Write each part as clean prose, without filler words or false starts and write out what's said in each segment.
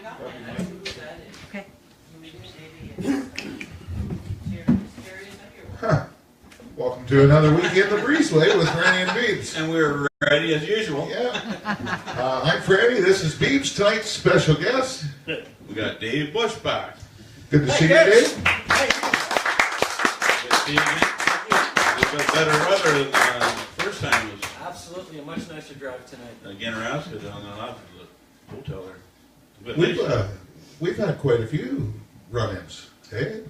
Okay. Huh. Welcome to another week in the Breezeway with Franny and Beebs. And we're ready as usual. Yeah. I'm Franny. This is Beebs. Tonight's special guest. We got Dave Bush back. Good to see you, Dave. Good to see you again. It's got better weather than the first time. Was Absolutely, a much nicer drive tonight. again around down the left of the hotel there. We've had quite a few run-ins. Hey,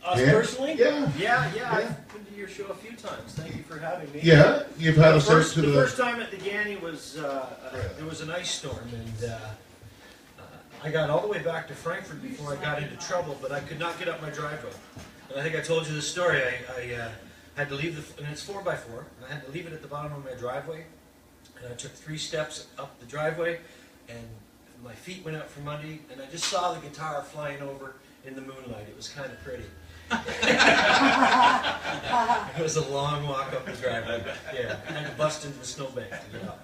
Us yeah. personally? Yeah. Yeah. I've been to your show a few times. Thank you for having me. Yeah, you've had The us out first, to the the. first time at the Ganny was there was an ice storm, and I got all the way back to Frankfurt before I got into trouble, but I could not get up my driveway. And I think I told you this story. I had to leave and it's 4x4. And I had to leave it at the bottom of my driveway, and I took 3 steps up the driveway, and my feet went out from under, and I just saw the guitar flying over in the moonlight. It was kind of pretty. It was a long walk up the driveway. Yeah, I had to bust into the snowbank to get up.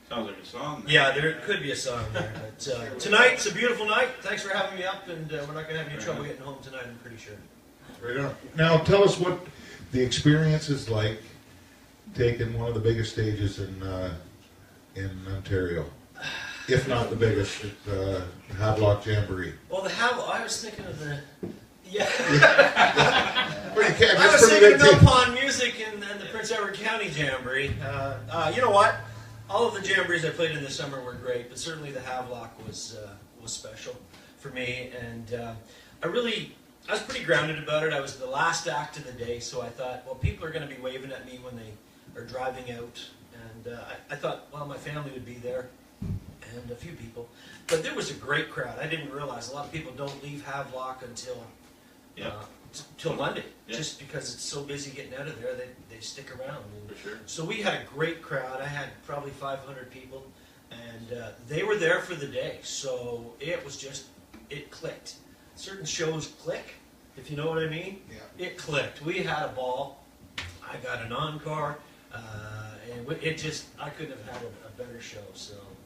Sounds like a song. Yeah, there could be a song there. But tonight's a beautiful night. Thanks for having me up, and we're not going to have any trouble getting home tonight, I'm pretty sure. Right on. Now, tell us what the experience is like taking one of the biggest stages in Ontario. If not the biggest, Havelock Jamboree. Well, I was thinking of the... Yeah. Well, you can't. I That's was pretty thinking of big Mill too. Pond Music and the Prince Edward County Jamboree. You know what? All of the jamborees I played in the summer were great, but certainly the Havelock was special for me. And I was pretty grounded about it. I was the last act of the day, so I thought, well, people are going to be waving at me when they are driving out. And I thought, well, my family would be there. And a few people, but there was a great crowd. I didn't realize a lot of people don't leave Havelock until Monday, just because it's so busy getting out of there. They stick around. And For sure. so we had a great crowd. I had probably 500 people, and they were there for the day. So it was it clicked. Certain shows click, if you know what I mean. Yeah. It clicked. We had a ball. I got an encore. And I couldn't have had a better show.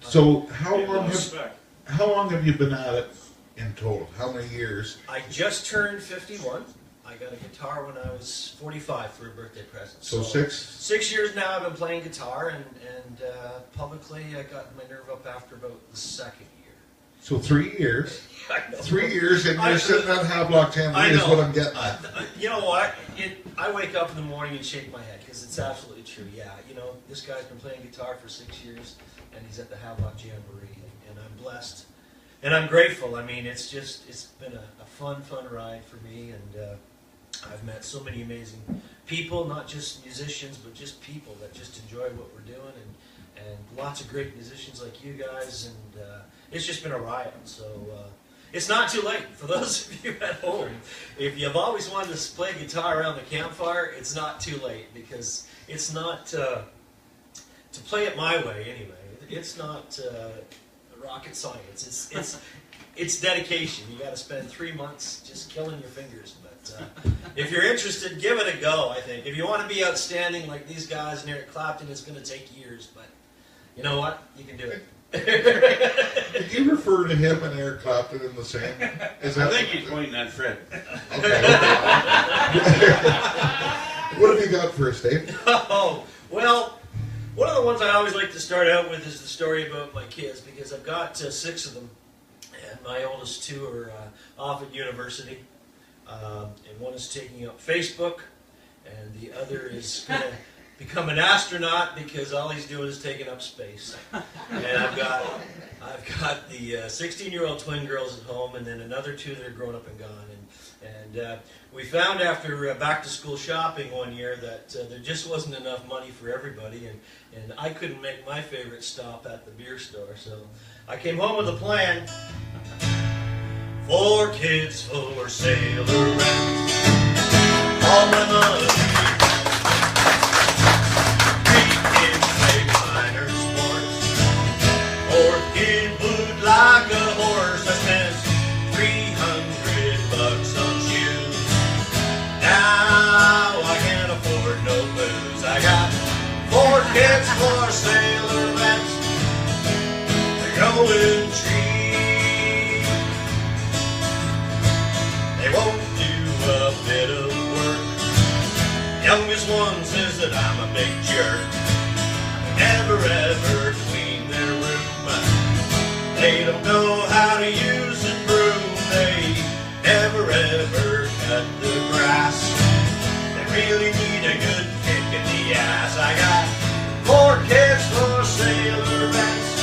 So how long have you been at it in total? How many years? I just turned 51. I got a guitar when I was 45 for a birthday present. So 6? 6 years now I've been playing guitar, and publicly I got my nerve up after about the 2nd year. So 3 years. 3 years, and you're sitting at Havelock Jamboree is what I'm getting at. You know what? I wake up in the morning and shake my head because it's absolutely true. Yeah, this guy's been playing guitar for 6 years, and he's at the Havelock Jamboree, and I'm blessed, and I'm grateful. I mean, it's been a fun ride for me, and I've met so many amazing people, not just musicians, but just people that just enjoy what we're doing, and lots of great musicians like you guys, and it's just been a riot. So it's not too late for those of you at home. If you've always wanted to play guitar around the campfire, it's not too late, because it's not to play it my way anyway. It's not rocket science. It's dedication. You got to spend 3 months just killing your fingers. But if you're interested, give it a go. I think if you want to be outstanding like these guys and Eric Clapton, it's going to take years. But you know what? You can do it. Did you refer to him and Eric Clapton in the same? I think he's pointing at Fred. Okay. What have you got for us, Dave? Oh, well, one of the ones I always like to start out with is the story about my kids, because I've got 6 of them, and my oldest 2 are off at university, and one is taking up Facebook, and the other is going to become an astronaut because all he's doing is taking up space. And I've got the 16-year-old twin girls at home, and then another 2 that are grown up and gone. And we found after back-to-school shopping one year that there just wasn't enough money for everybody, and I couldn't make my favorite stop at the beer store. So I came home with a plan. 4 kids, 4 sailor rats, all my money. 3 kids play minor sports, 4th kid moved like a horse. I spent $300 on shoes. Now I can't afford no booze. I got 4 kids, 4 sailor rats. They're going tree They don't know how to use a broom. They never ever cut the grass. They really need a good kick in the ass. I got 4 kids for sailor rents.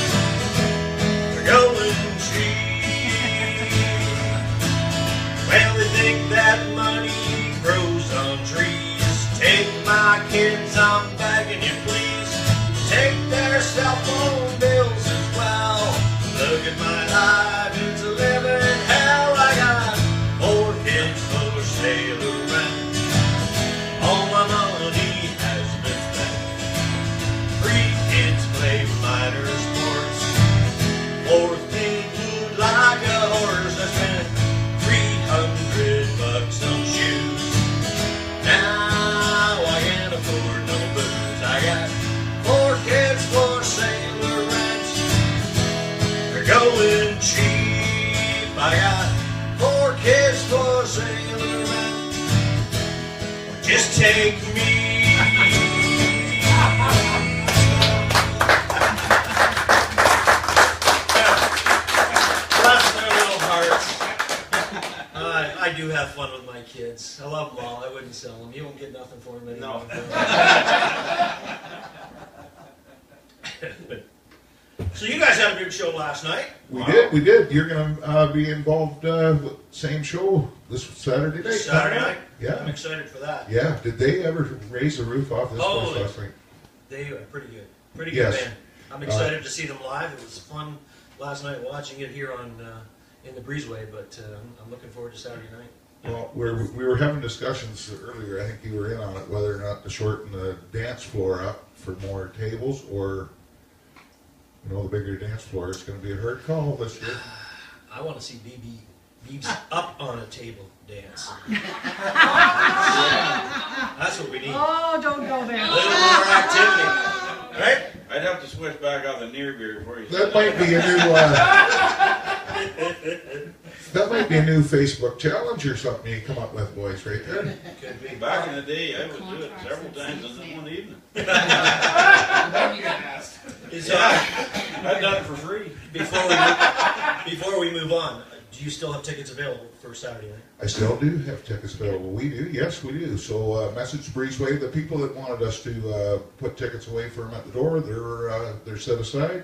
They're going cheap. Well, they think that money grows on trees. Take my kids, I'm begging you please. Take their cell phone bills as well. Look at my life, it's a living hell. I got 4 kids for sailor rent. All my money has been spent. 3 kids play minor sports. 4th kid moved like a horse. I spent $300 on shoes. Now I can't afford no booze. I got 4 kids for sailor rent. They're going cheap. I got 4 kids for sailor rent. Just take me. Bless their little hearts. I do have fun with my kids. I love them all. I wouldn't sell them. You won't get nothing for them anymore. No. So you guys had a good show last night. We did. You're going to be involved with same show this Saturday night. Saturday night? Yeah. I'm excited for that. Yeah. Did they ever raise the roof off this place last night? They are pretty good. Pretty good band. I'm excited to see them live. It was fun last night watching it here on in the Breezeway, but I'm looking forward to Saturday night. Well, we were having discussions earlier, I think you were in on it, whether or not to shorten the dance floor up for more tables, or, you know, the bigger dance floor. It's going to be a hard call this year. I want to see Beebs up on a table dance. That's what we need. Oh, don't go there. A little more activity, right? I'd have to switch back out the near beer before you. That might be a new. That might be a new Facebook challenge or something you come up with, boys, right there. Could be. Back in the day, I would do it several times in one evening. I've done it for free. Before we move on, do you still have tickets available for Saturday night? I still do have tickets available. We do, yes, we do. So message Breezeway. The people that wanted us to put tickets away for them at the door, they're set aside.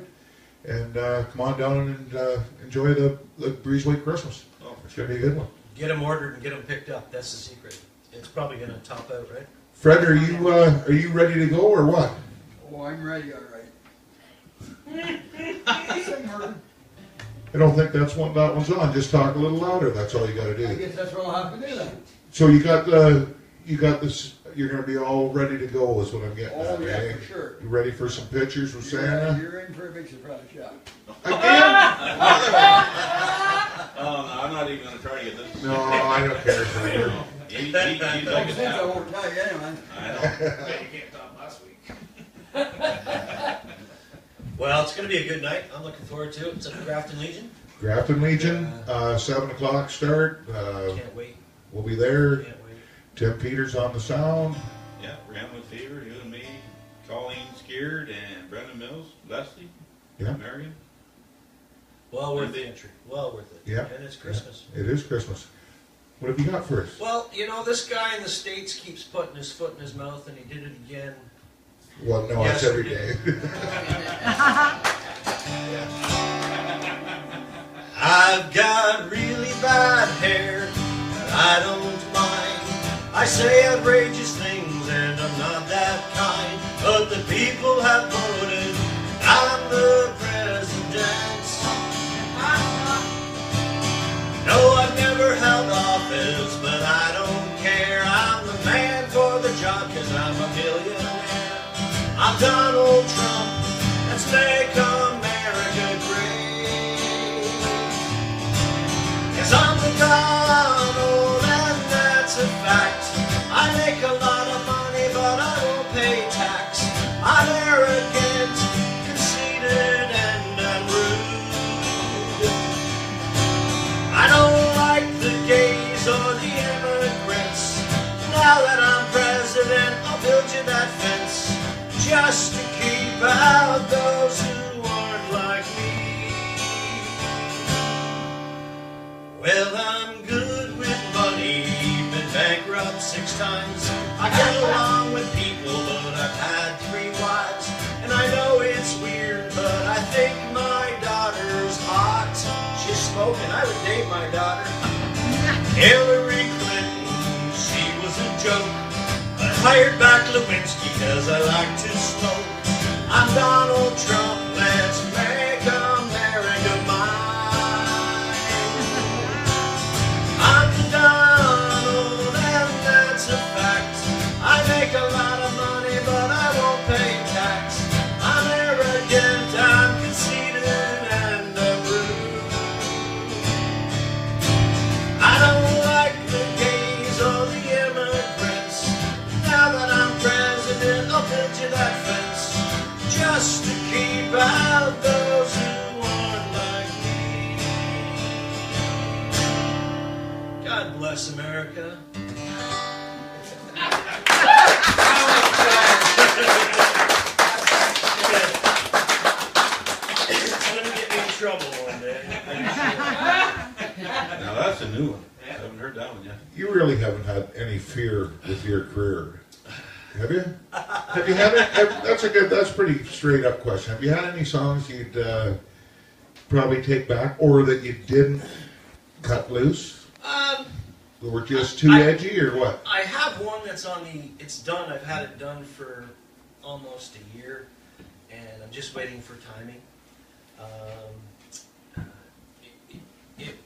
And come on down and enjoy the Breezeway Christmas. Oh, for It's sure. going to be a good one. Get them ordered and get them picked up. That's the secret. It's probably going to top out, right? Fred, are you ready to go or what? Oh, I'm ready, all right. I don't think that one's on. Just talk a little louder. That's all you got to I do. guess that's what I'll have to do then. So you got this. You're going to be all ready to go, is what I'm getting Oh, at. yeah, Eh? for sure. You ready for some pictures with Santa? You're in for a big surprise, yeah. Again? Oh, no, I'm not even going to try to get this. No, I don't care. Fred. He's like Well, it since I now. won't tell you anyway. I know. Well, it's going to be a good night. I'm looking forward to it. It's at the Grafton Legion. Grafton Legion, 7 o'clock start. Can't wait. We'll be there. Can't wait. Tim Peters on the sound. Yeah, Ramlet Fever, you and me, Colleen Scared, and Brendan Mills, Leslie, Yeah. Marion. Well worth the entry. Well worth it. Yeah. And it's Christmas. It is Christmas. What have you got for us? Well, you know, this guy in the States keeps putting his foot in his mouth, and he did it again. Well, no, it's every day. I've got really bad hair, but I don't mind. I say outrageous things, and I'm not that kind. But the people have voted, I'm the president. No, I've never held office, but I don't care. I'm the man for the job, 'cause I'm a millionaire. I'm Donald Trump, let's make America great. Yes, I'm the Donald, and that's a fact. I make a lot of money, but I won't pay tax. I'm arrogant, conceited, and I'm rude. I don't like the gays or the immigrants. Now that I'm president, I'll build you that fence, just to keep out those who aren't like me. Well, I'm good with money, been bankrupt 6 times. I get along with people, but I've had 3 wives. And I know it's weird, but I think my daughter's hot. She's smoking, I would date my daughter. Hillary Clinton, she was a joke. I hired back Lewinsky cause I like to smoke. I'm Donald Trump, let's make America mine. I'm Donald and that's a fact. I make a lot of money but I won't pay tax. I'm arrogant, I'm conceited and I'm rude. I don't like the gays or the immigrants. Now that I'm president, I'll build you that fence. Just to keep out those who aren't like me. God bless America. I'm gonna get me in trouble one day. Now that's a new one. I haven't heard that one yet. You really haven't had any fear with your career, have you? Have you had it? That's a pretty straight up question. Have you had any songs you'd probably take back, or that you didn't cut loose? That were just too edgy, or what? I have one that's on the. It's done. I've had it done for almost a year, and I'm just waiting for timing.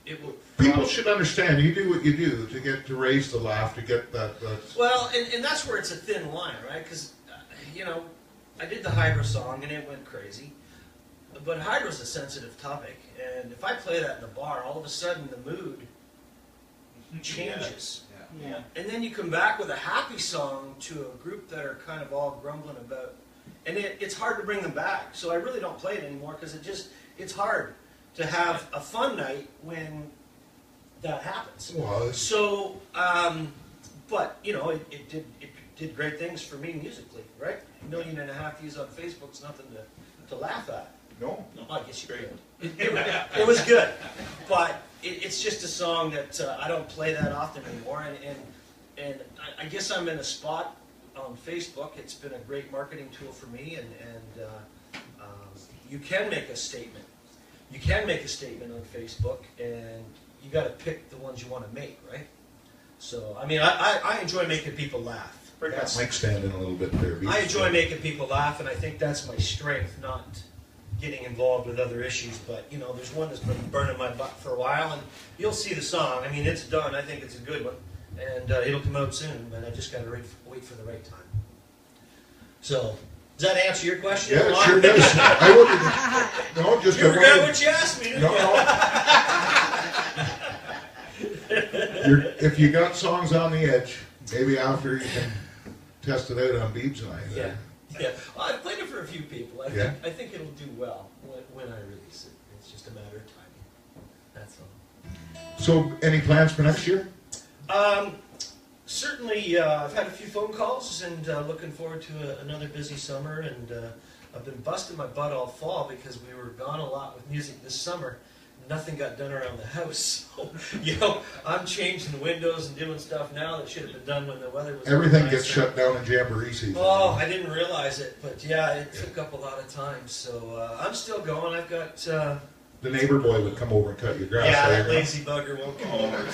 It will. People should understand. You do what you do to get to raise the laugh, to get that. Well, and that's where it's a thin line, right? Because you know, I did the Hydro song and it went crazy, but Hydro's a sensitive topic, and if I play that in the bar, all of a sudden the mood changes. Yeah. And then you come back with a happy song to a group that are kind of all grumbling about, and it's hard to bring them back. So I really don't play it anymore because it's hard to have a fun night when that happens. Was. So, but you know, it did great things for me musically, right? 1.5 million views on Facebook's nothing to laugh at. No. I guess you could. It was good, but it's just a song that I don't play that often anymore, and I guess I'm in a spot on Facebook. It's been a great marketing tool for me, and you can make a statement. You can make a statement on Facebook, and you got to pick the ones you want to make, right? So, I mean, I enjoy making people laugh. Bring that mic stand in a little bit there. I enjoy making people laugh, and I think that's my strength, not getting involved with other issues. But, you know, there's one that's been burning my butt for a while, and you'll see the song. I mean, it's done. I think it's a good one, and it'll come out soon, but I just got to wait for the right time. So, does that answer your question? Yeah, it sure does. I wouldn't. No, just. You forgot what you asked me, didn't you? If you got songs on the edge, maybe after you can test it out on Beebs and I. Yeah. Yeah. Well, I've played it for a few people. I think it'll do well when I release it. It's just a matter of timing. That's all. So, any plans for next year? Certainly, I've had a few phone calls and looking forward to another busy summer. And I've been busting my butt all fall because we were gone a lot with music this summer. Nothing got done around the house. So, you know, I'm changing the windows and doing stuff now that should have been done when the weather was Everything nice. gets shut down in Jamboree season. Oh, I didn't realize it, but yeah, it took up a lot of time. So I'm still going. I've got... the neighbor boy would come over and cut your grass. Yeah, that lazy bugger won't come over.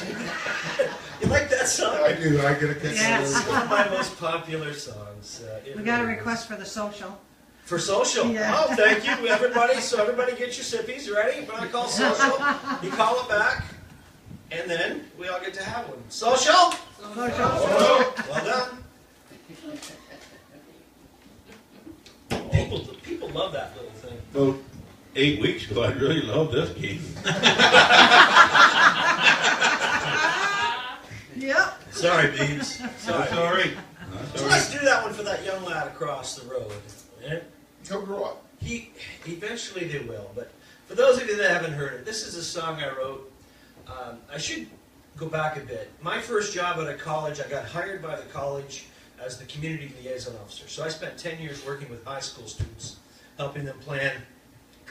You like that song? I do. I get a kick. Yes. It's one of my most popular songs. We got a request for the social. For social? Yeah. Oh, thank you, everybody. So everybody get your sippies, ready? When I call social, you call it back, and then we all get to have one. Social? Social. Well done. People love that little thing. About 8 weeks ago, I really loved this game. Yep. Sorry, Beebs. That's all right. So let's do that one for that young lad across the road. Yeah? He'll grow up. Eventually they will, but for those of you that haven't heard it, this is a song I wrote. I should go back a bit. My first job at a college, I got hired by the college as the community liaison officer. So I spent 10 years working with high school students, helping them plan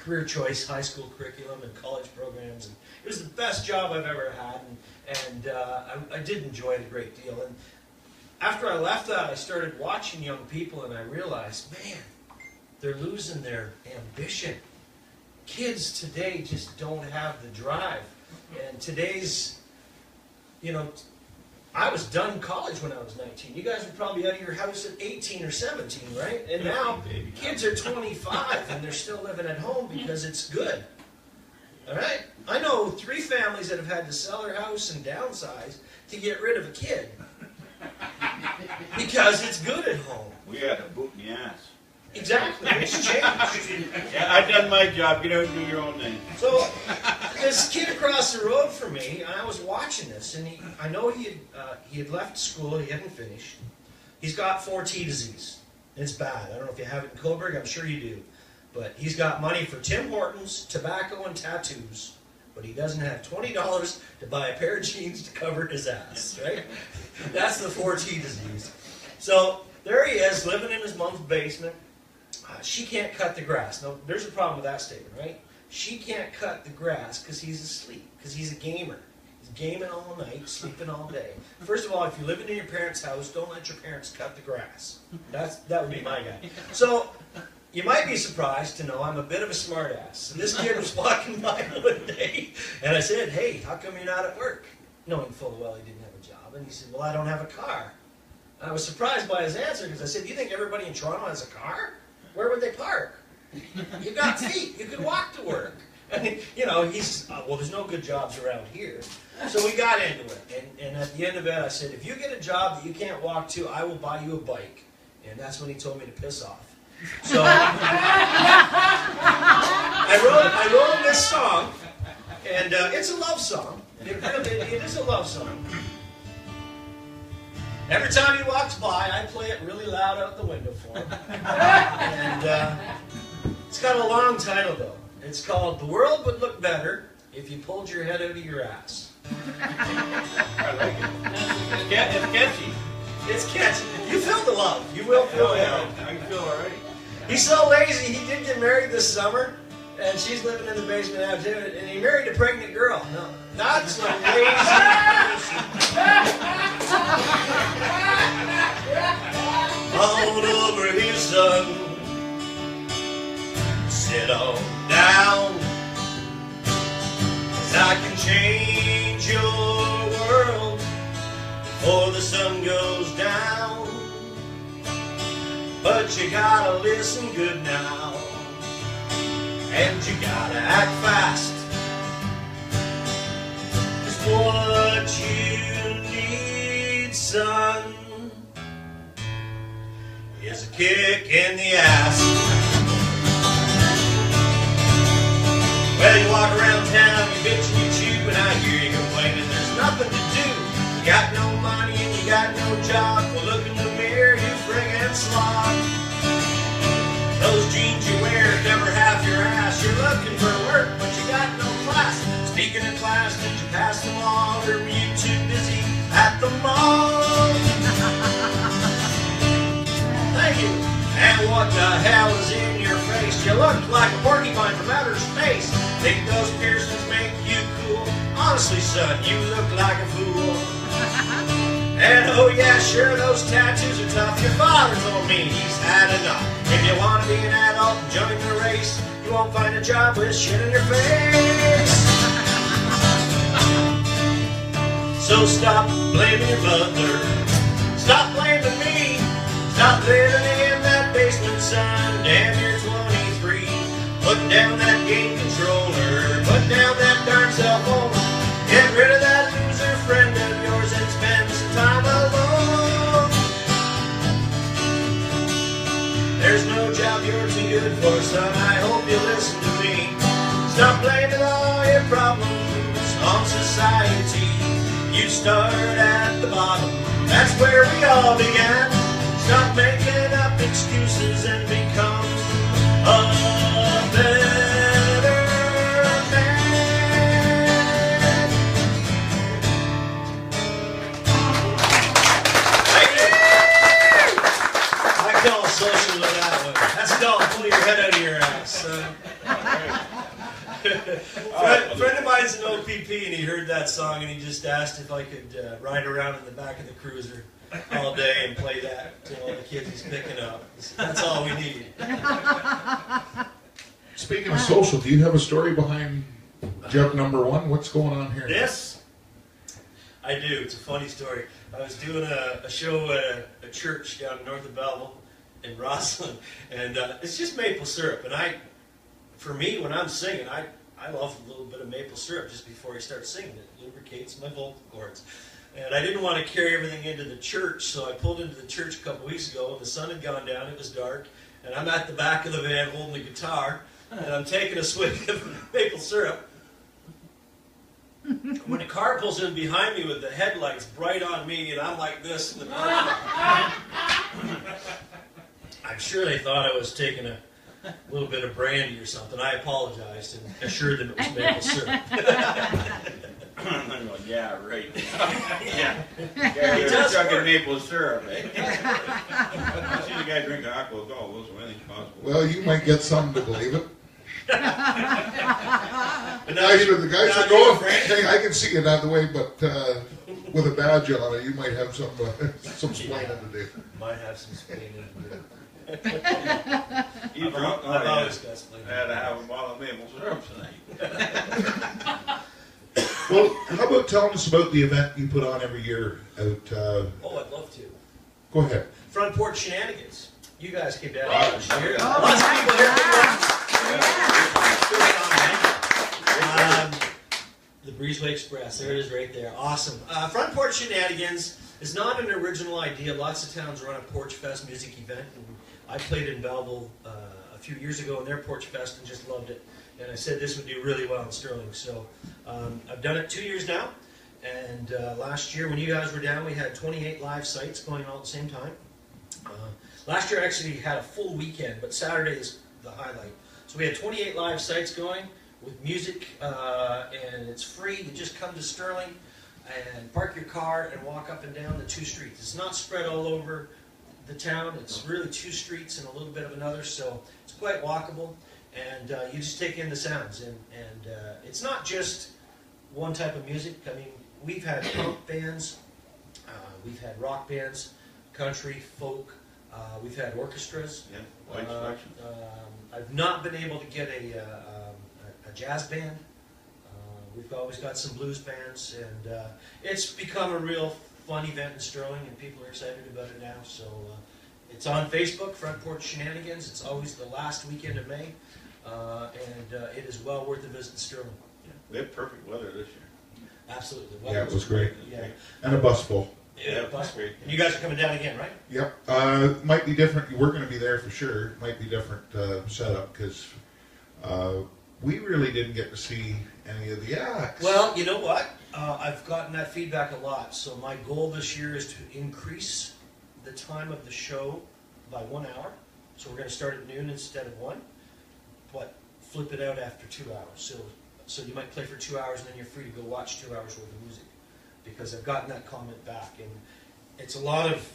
career choice high school curriculum and college programs. And it was the best job I've ever had, and I did enjoy it a great deal. And after I left that, I started watching young people, and I realized, man, they're losing their ambition. Kids today just don't have the drive. And today's, you know, I was done college when I was 19. You guys were probably out of your house at 18 or 17, right? And now kids are 25 and they're still living at home because it's good. All right? I know 3 families that have had to sell their house and downsize to get rid of a kid because it's good at home. We had a boot in the ass. Exactly. It's changed. Yeah, I done my job. Get out and do your own thing. So this kid across the road from me, I was watching this, and I know he had left school. He hadn't finished. He's got 4T disease. It's bad. I don't know if you have it in Coburg. I'm sure you do. But he's got money for Tim Hortons, tobacco, and tattoos. But he doesn't have $20 to buy a pair of jeans to cover his ass, right? That's the 4T disease. So there he is, living in his mom's basement. She can't cut the grass. Now, there's a problem with that statement, right? She can't cut the grass because he's asleep, because he's a gamer. He's gaming all night, sleeping all day. First of all, if you're living in your parents' house, don't let your parents cut the grass. That would be my guy. So you might be surprised to know I'm a bit of a smartass. So this kid was walking by one day, and I said, hey, how come you're not at work? Knowing full well he didn't have a job. And he said, well, I don't have a car. And I was surprised by his answer because I said, do you think everybody in Toronto has a car? Where would they park? You got feet. You could walk to work. And, you know, he's, well, there's no good jobs around here. So we got into it. And at the end of it, I said, if you get a job that you can't walk to, I will buy you a bike. And that's when he told me to piss off. So I wrote him this song. And it's a love song. It is a love song. Every time he walks by, I play it really loud out the window for him. And it's got a long title, though. It's called The World Would Look Better If You Pulled Your Head Out of Your Ass. I like it. It's catchy. It's catchy. You feel the love. You will feel it. I can feel all right. He's so lazy, he did get married this summer, and she's living in the basement now, too. And he married a pregnant girl. No, not so lazy. On over here, son. Sit on down. 'Cause I can change your world before the sun goes down. But you gotta listen good now. And you gotta act fast. 'Cause what you need, son, is a kick in the ass. Well, you walk around town, you bitch and you chew, and I hear you complaining there's nothing to do. You got no money and you got no job. Well, look in the mirror, you friggin' slob. Those jeans you wear cover half your ass. You're looking for work, but you got no class. Speaking of class, did you pass the law, or were you too busy at the mall? Thank you. And what the hell is in your face? You look like a porcupine from outer space. Think those piercings make you cool? Honestly, son, you look like a fool. And oh yeah, sure, those tattoos are tough. Your father told me he's had enough. If you want to be an adult and join the race, you won't find a job with shit in your face. So stop blaming your mother. Stop blaming me. Stop living in that basement, son. Damn, you're 23. Put down that game controller. Put down that darn cell phone. Get rid of that loser friend of yours and spend some time alone. There's no job you're too good for, son. I hope you listen to me. Stop blaming all your problems on society. You start at the bottom. That's where we all began. Stop making up excuses and become a better man. Thank you. I call social with that one. That's called pull your head out of your ass. rides an OPP, and he heard that song, and he just asked if I could ride around in the back of the cruiser all day and play that to all the kids he's picking up. That's all we need. Speaking of social, do you have a story behind jump number one? What's going on here? This? I do. It's a funny story. I was doing a show at a church down north of Belleville in Rosslyn, and it's just maple syrup. And for me, when I'm singing, I love a little bit of maple syrup just before I start singing. It lubricates my vocal cords. And I didn't want to carry everything into the church, so I pulled into the church a couple weeks ago, and the sun had gone down, it was dark, and I'm at the back of the van holding the guitar, and I'm taking a swig of maple syrup. When a car pulls in behind me with the headlights bright on me, and I'm like this in the parking lot, I'm sure they thought I was taking a little bit of brandy or something. I apologized and assured them it was maple syrup. I'm going, yeah, right. Yeah. Yeah, It you're does chugging work. maple syrup, eh? I see the guy drinking alcohol, so anything's possible. Well, you might get some to believe it. But The now guys, you- the guys now are you going. afraid? Hey, I can see it out the way, but with a badge on it, you might have some explaining to do. Might have some splaining to do. You drunk? Oh, I've yeah. always got I splaining. had to have a bottle of maple syrup tonight. Well, how about telling us about the event you put on every year out? Oh, I'd love to. Go ahead. Front porch shenanigans. You guys came down Oh, last year. Oh, Lots of people here. The Breezeway Express. There it is right there. Awesome. Front porch shenanigans is not an original idea. Lots of towns run a Porch Fest music event. And I played in Belleville a few years ago in their Porch Fest and just loved it. And I said this would do really well in Sterling. So I've done it 2 years now. And last year when you guys were down, we had 28 live sites going all at the same time. Last year I actually had a full weekend, but Saturday is the highlight. So we had 28 live sites going with music, and it's free. You just come to Sterling and park your car and walk up and down the 2 streets. It's not spread all over the town. It's really 2 streets and a little bit of another, so it's quite walkable. And you just take in the sounds. And it's not just one type of music. I mean, we've had punk bands, we've had rock bands, country, folk, we've had orchestras. Yeah, wide selection. I've not been able to get a jazz band. We've always got some blues bands, and it's become a real fun event in Sterling, and people are excited about it now. So it's on Facebook, Front Porch Shenanigans. It's always the last weekend of May, and it is well worth a visit to Sterling. Yeah, we had perfect weather this year. Absolutely. The Yeah, weather it was great. Yeah. And a bus full. Yeah, that's great. And you guys are coming down again, right? Yep. Might be different. We're going to be there for sure. Might be different setup because we really didn't get to see any of the acts. Well, you know what? I've gotten that feedback a lot. So my goal this year is to increase the time of the show by 1 hour. So we're going to start at noon instead of 1, but flip it out after 2 hours. So you might play for 2 hours and then you're free to go watch 2 hours worth of music. Because I've gotten that comment back, and it's a lot of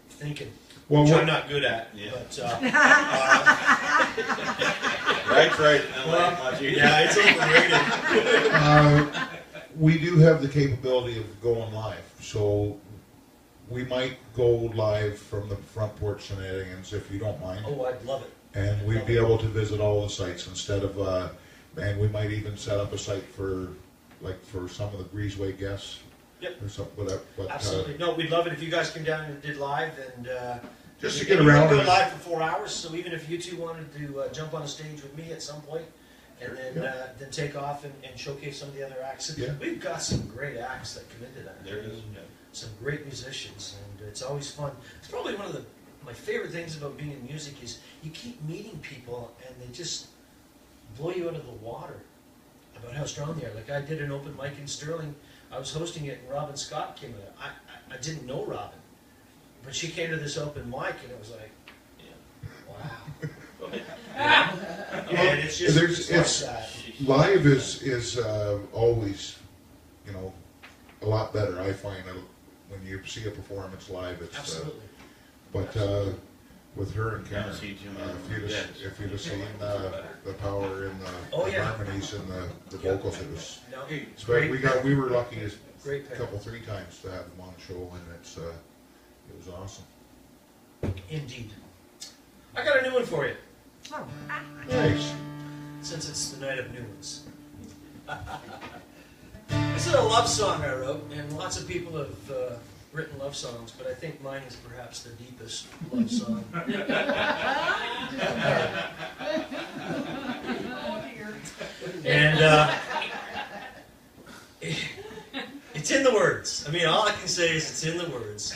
thinking, Well, which what- I'm not good at. Yeah. But Right, right. yeah, it's overrated. We do have the capability of going live, so we might go live from the Front Porch Shenanigans if you don't mind. Oh, I'd love it. And we'd be able to visit all the sites instead of, and we might even set up a site for some of the Breezeway guests. Yep. Or something, but Absolutely. No, we'd love it if you guys came down and did live, and just to we get can around go it. live for 4 hours. So even if you two wanted to jump on a stage with me at some point, and then take off and showcase some of the other acts. Yeah. We've got some great acts that come into that. There it is. Yeah. Some great musicians, and it's always fun. It's probably one of my favorite things about being in music is you keep meeting people, and they just blow you out of the water about how strong they are. Like I did an open mic in Sterling. I was hosting it, and Robin Scott came in. I didn't know Robin, but she came to this open mic, and it was like, wow. And it's just it's like that. Live is always, a lot better. I find when you see a performance live, it's. Absolutely. But with her and Karen. see Jim If you'd have seen the power in Oh, the yeah. harmonies and the vocals, it was. No, So we were lucky as great a pair. couple, 3 times to have them on the show, and it was awesome. Indeed. I got a new one for you, Oh, Nice. since it's the night of new ones. This is a love song I wrote, and lots of people have written love songs, but I think mine is perhaps the deepest love song. And it's in the words. I mean, all I can say is it's in the words.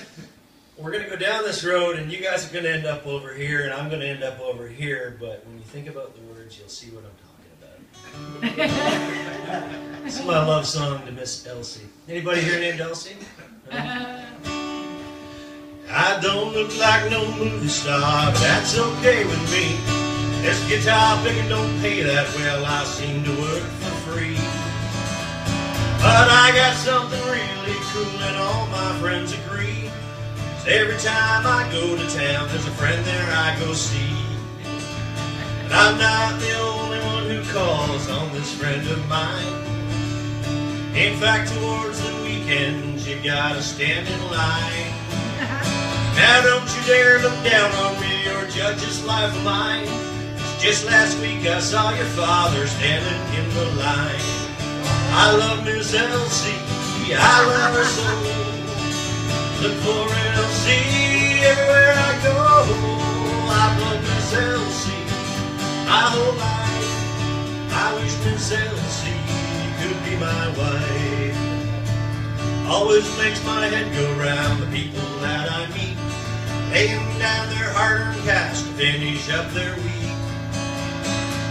We're going to go down this road, and you guys are going to end up over here, and I'm going to end up over here, but when you think about the words, you'll see what I'm talking about. This is my love song to Miss Elsie. Anybody here named Elsie? No? I don't look like no movie star, but that's okay with me. This guitar picker don't pay that well, I seem to work for free. But I got something really cool and all my friends agree. 'Cause every time I go to town, there's a friend there I go see. And I'm not the only one who calls on this friend of mine. In fact, towards the weekend, you gotta stand in line. Now don't you dare look down on me or judge this life of mine. 'Cause just last week I saw your father standing in the line. I love Miss Elsie, I love her so. Look for Elsie everywhere I go. I love Miss Elsie my whole life. I wish Miss Elsie could be my wife. Always makes my head go round the people that I meet, laying down their hard-earned cash to finish up their week.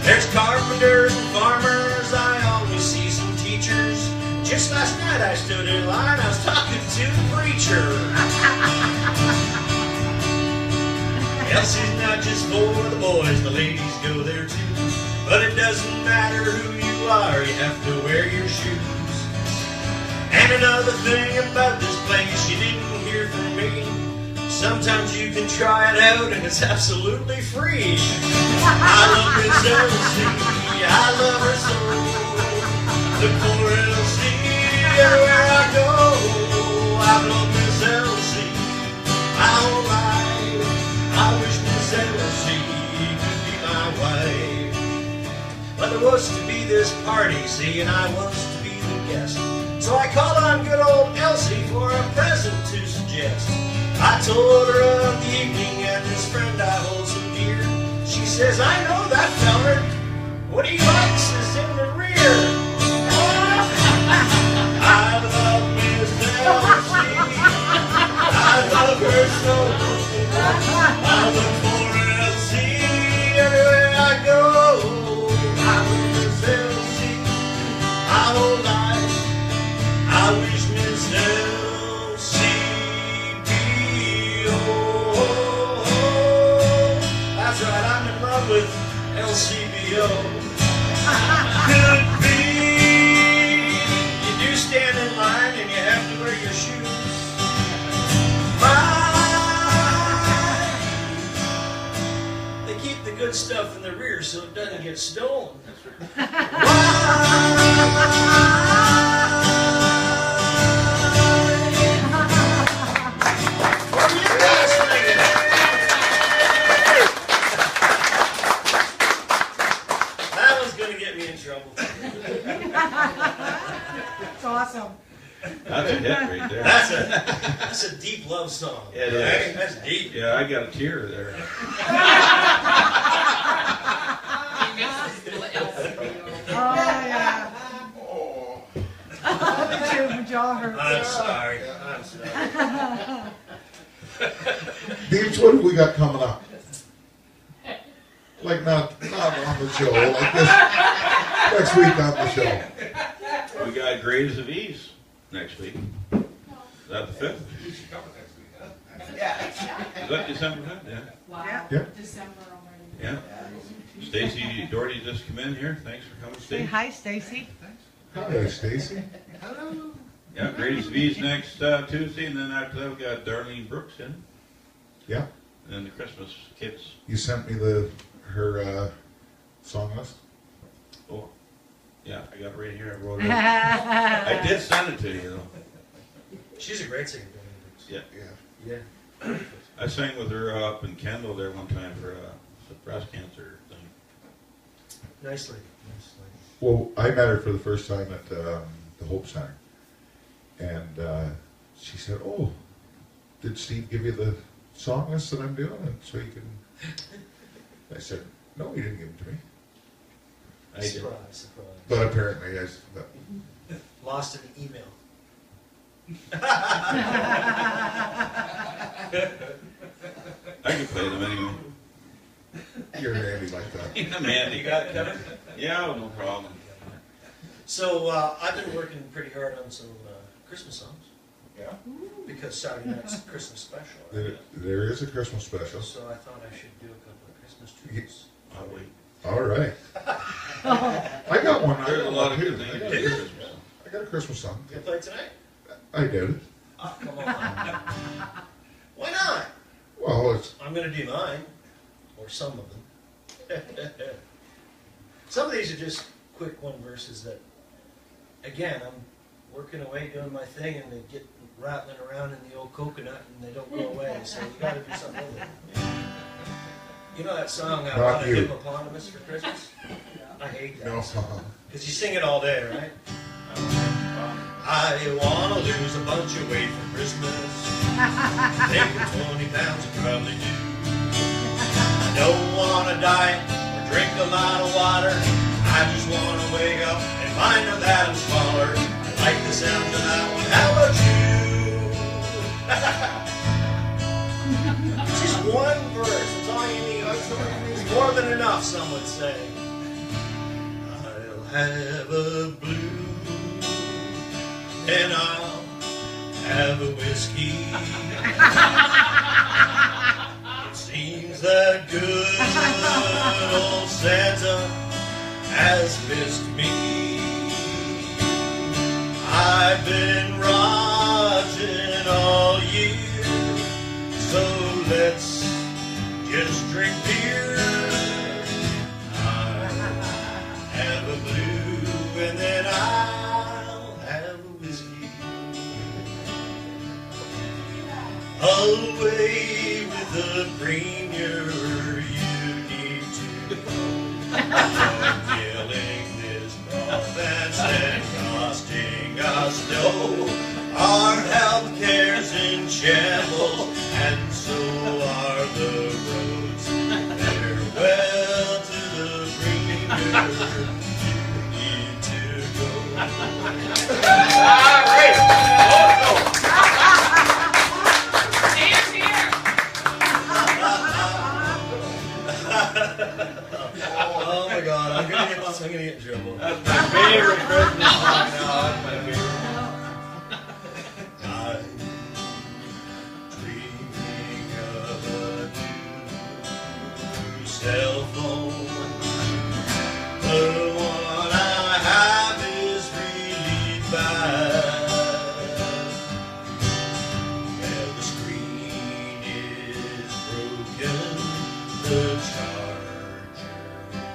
There's carpenters and farmers, I always see some teachers. Just last night I stood in line, I was talking to the preacher. Elsie's not just for the boys, the ladies go there too. But it doesn't matter who you are, you have to wear your shoes. And another thing about this place you didn't hear from me, sometimes you can try it out and it's absolutely free. I love Miss Elsie, I love her so. Look for Elsie everywhere I go. I love Miss Elsie my whole life. I wish Miss Elsie could be my wife. But there was to be this party, see, and I was to be the guest. So I called on good old Elsie for a present to suggest. I told her of the evening and this friend I hold so dear. She says, I know that feller. What he likes is in the rear. I love Miss Elsie. I love her so. I look for Elsie everywhere I go. I love Miss Elsie my whole life. I wish Miss Elsie be home. That's right, I'm in love with LCBO. Could be you do stand in line and you have to wear your shoes. They keep the good stuff in the rear so it doesn't get stolen. That was going to get me in trouble. it's awesome. That's a hit right there. That's a deep love song. Yeah, it is. That's deep. Yeah, I got a tear there. Oh, yeah. Oh, the jaw hurts. I'm sorry. I'm sorry. Deeps, what have we got coming up? Like not on the show, like this next week on the show. We got Grades of Ease next week. Is that the 5th? Is that December 5th? Yeah. Wow. Yeah. December already. Yeah. Stacy Doherty just come in here. Thanks for coming, Say Stacy. hi, Stacy. Hi, Stacy. Yeah, Grades of Ease next Tuesday, and then after that we got Darlene Brooks in. Yeah. And then the Christmas kids. You sent me her song list? Oh, yeah, I got it right here. I wrote it. I did send it to you, though. She's a great singer. Yeah. Yeah. Yeah. I sang with her up in Kendall there one time for a breast cancer thing. Nicely. Well, I met her for the first time at the Hope Center. And she said, "Oh, did Steve give you the song list that I'm doing? And so you can..." I said, "No, he didn't give it to me." I did. Surprise. But apparently, Lost in the email. I can play them anyway. you're handy like that. Yeah, man, you got it covered? Yeah, no problem. So I've been working pretty hard on some Christmas songs. Yeah. Because Saturday night's Christmas special. Right? There is a Christmas special. So I thought I should do a couple of Christmas tunes. I'll wait. All right. I got one. There's a lot of here. good things. I got a Christmas song. You gonna play tonight? I did. Oh, come on. Why not? Well, it's I'm gonna do mine, or some of them. Some of these are just quick one verses that, again, I'm working away doing my thing, and they get rattling around in the old coconut, and they don't go away. So you got to do something with it. You know that song, "I Not Want a you. Hippopotamus for Christmas"? I hate that no. song. Because you sing it all day, right? I want to lose a bunch of weight for Christmas. Take 20 pounds and probably do. I don't want to diet or drink a lot of water. I just want to wake up and find out that I'm smaller. I like the sound of that one. How about you? Just one verse. That's all you need. It's more than enough, some would say. I'll have a blue, and I'll have a whiskey. It seems that good old Santa has missed me. I've been rotten all year, so let's just drink beer. I'll have a blue, and then I'll have a whiskey. Away with the premier, you need to know. You're killing this province and costing us dough. Our health care's in shambles, and so are the roads. Farewell to the premier, you need to go. Oh my God, I'm gonna get in trouble. That's my favorite Christmas song. No, that's my favorite. I'm dreaming of a new cell phone. The one I have is really bad. Well, the screen is broken, the charger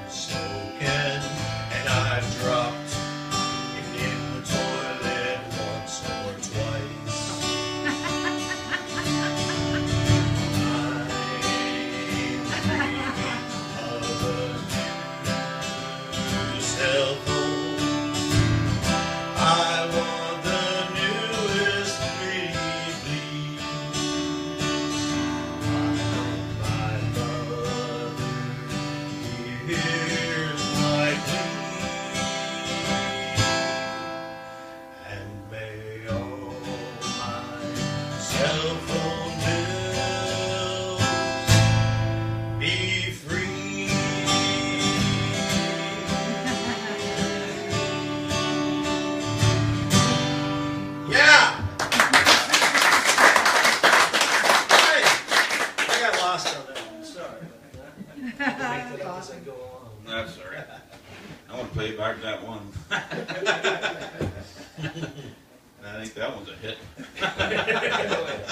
is smoking, and I've dropped it in the toilet once or twice. I'm dreaming of a new cell phone. I want the newest pretty please. I hope my mother hears my plea, and may all my cell phone bills be free. Yeah! Hey, I got lost on that one. Sorry about that. I'll make that up as I go along. That's all right. I want to play back that one. And I think that one's a hit.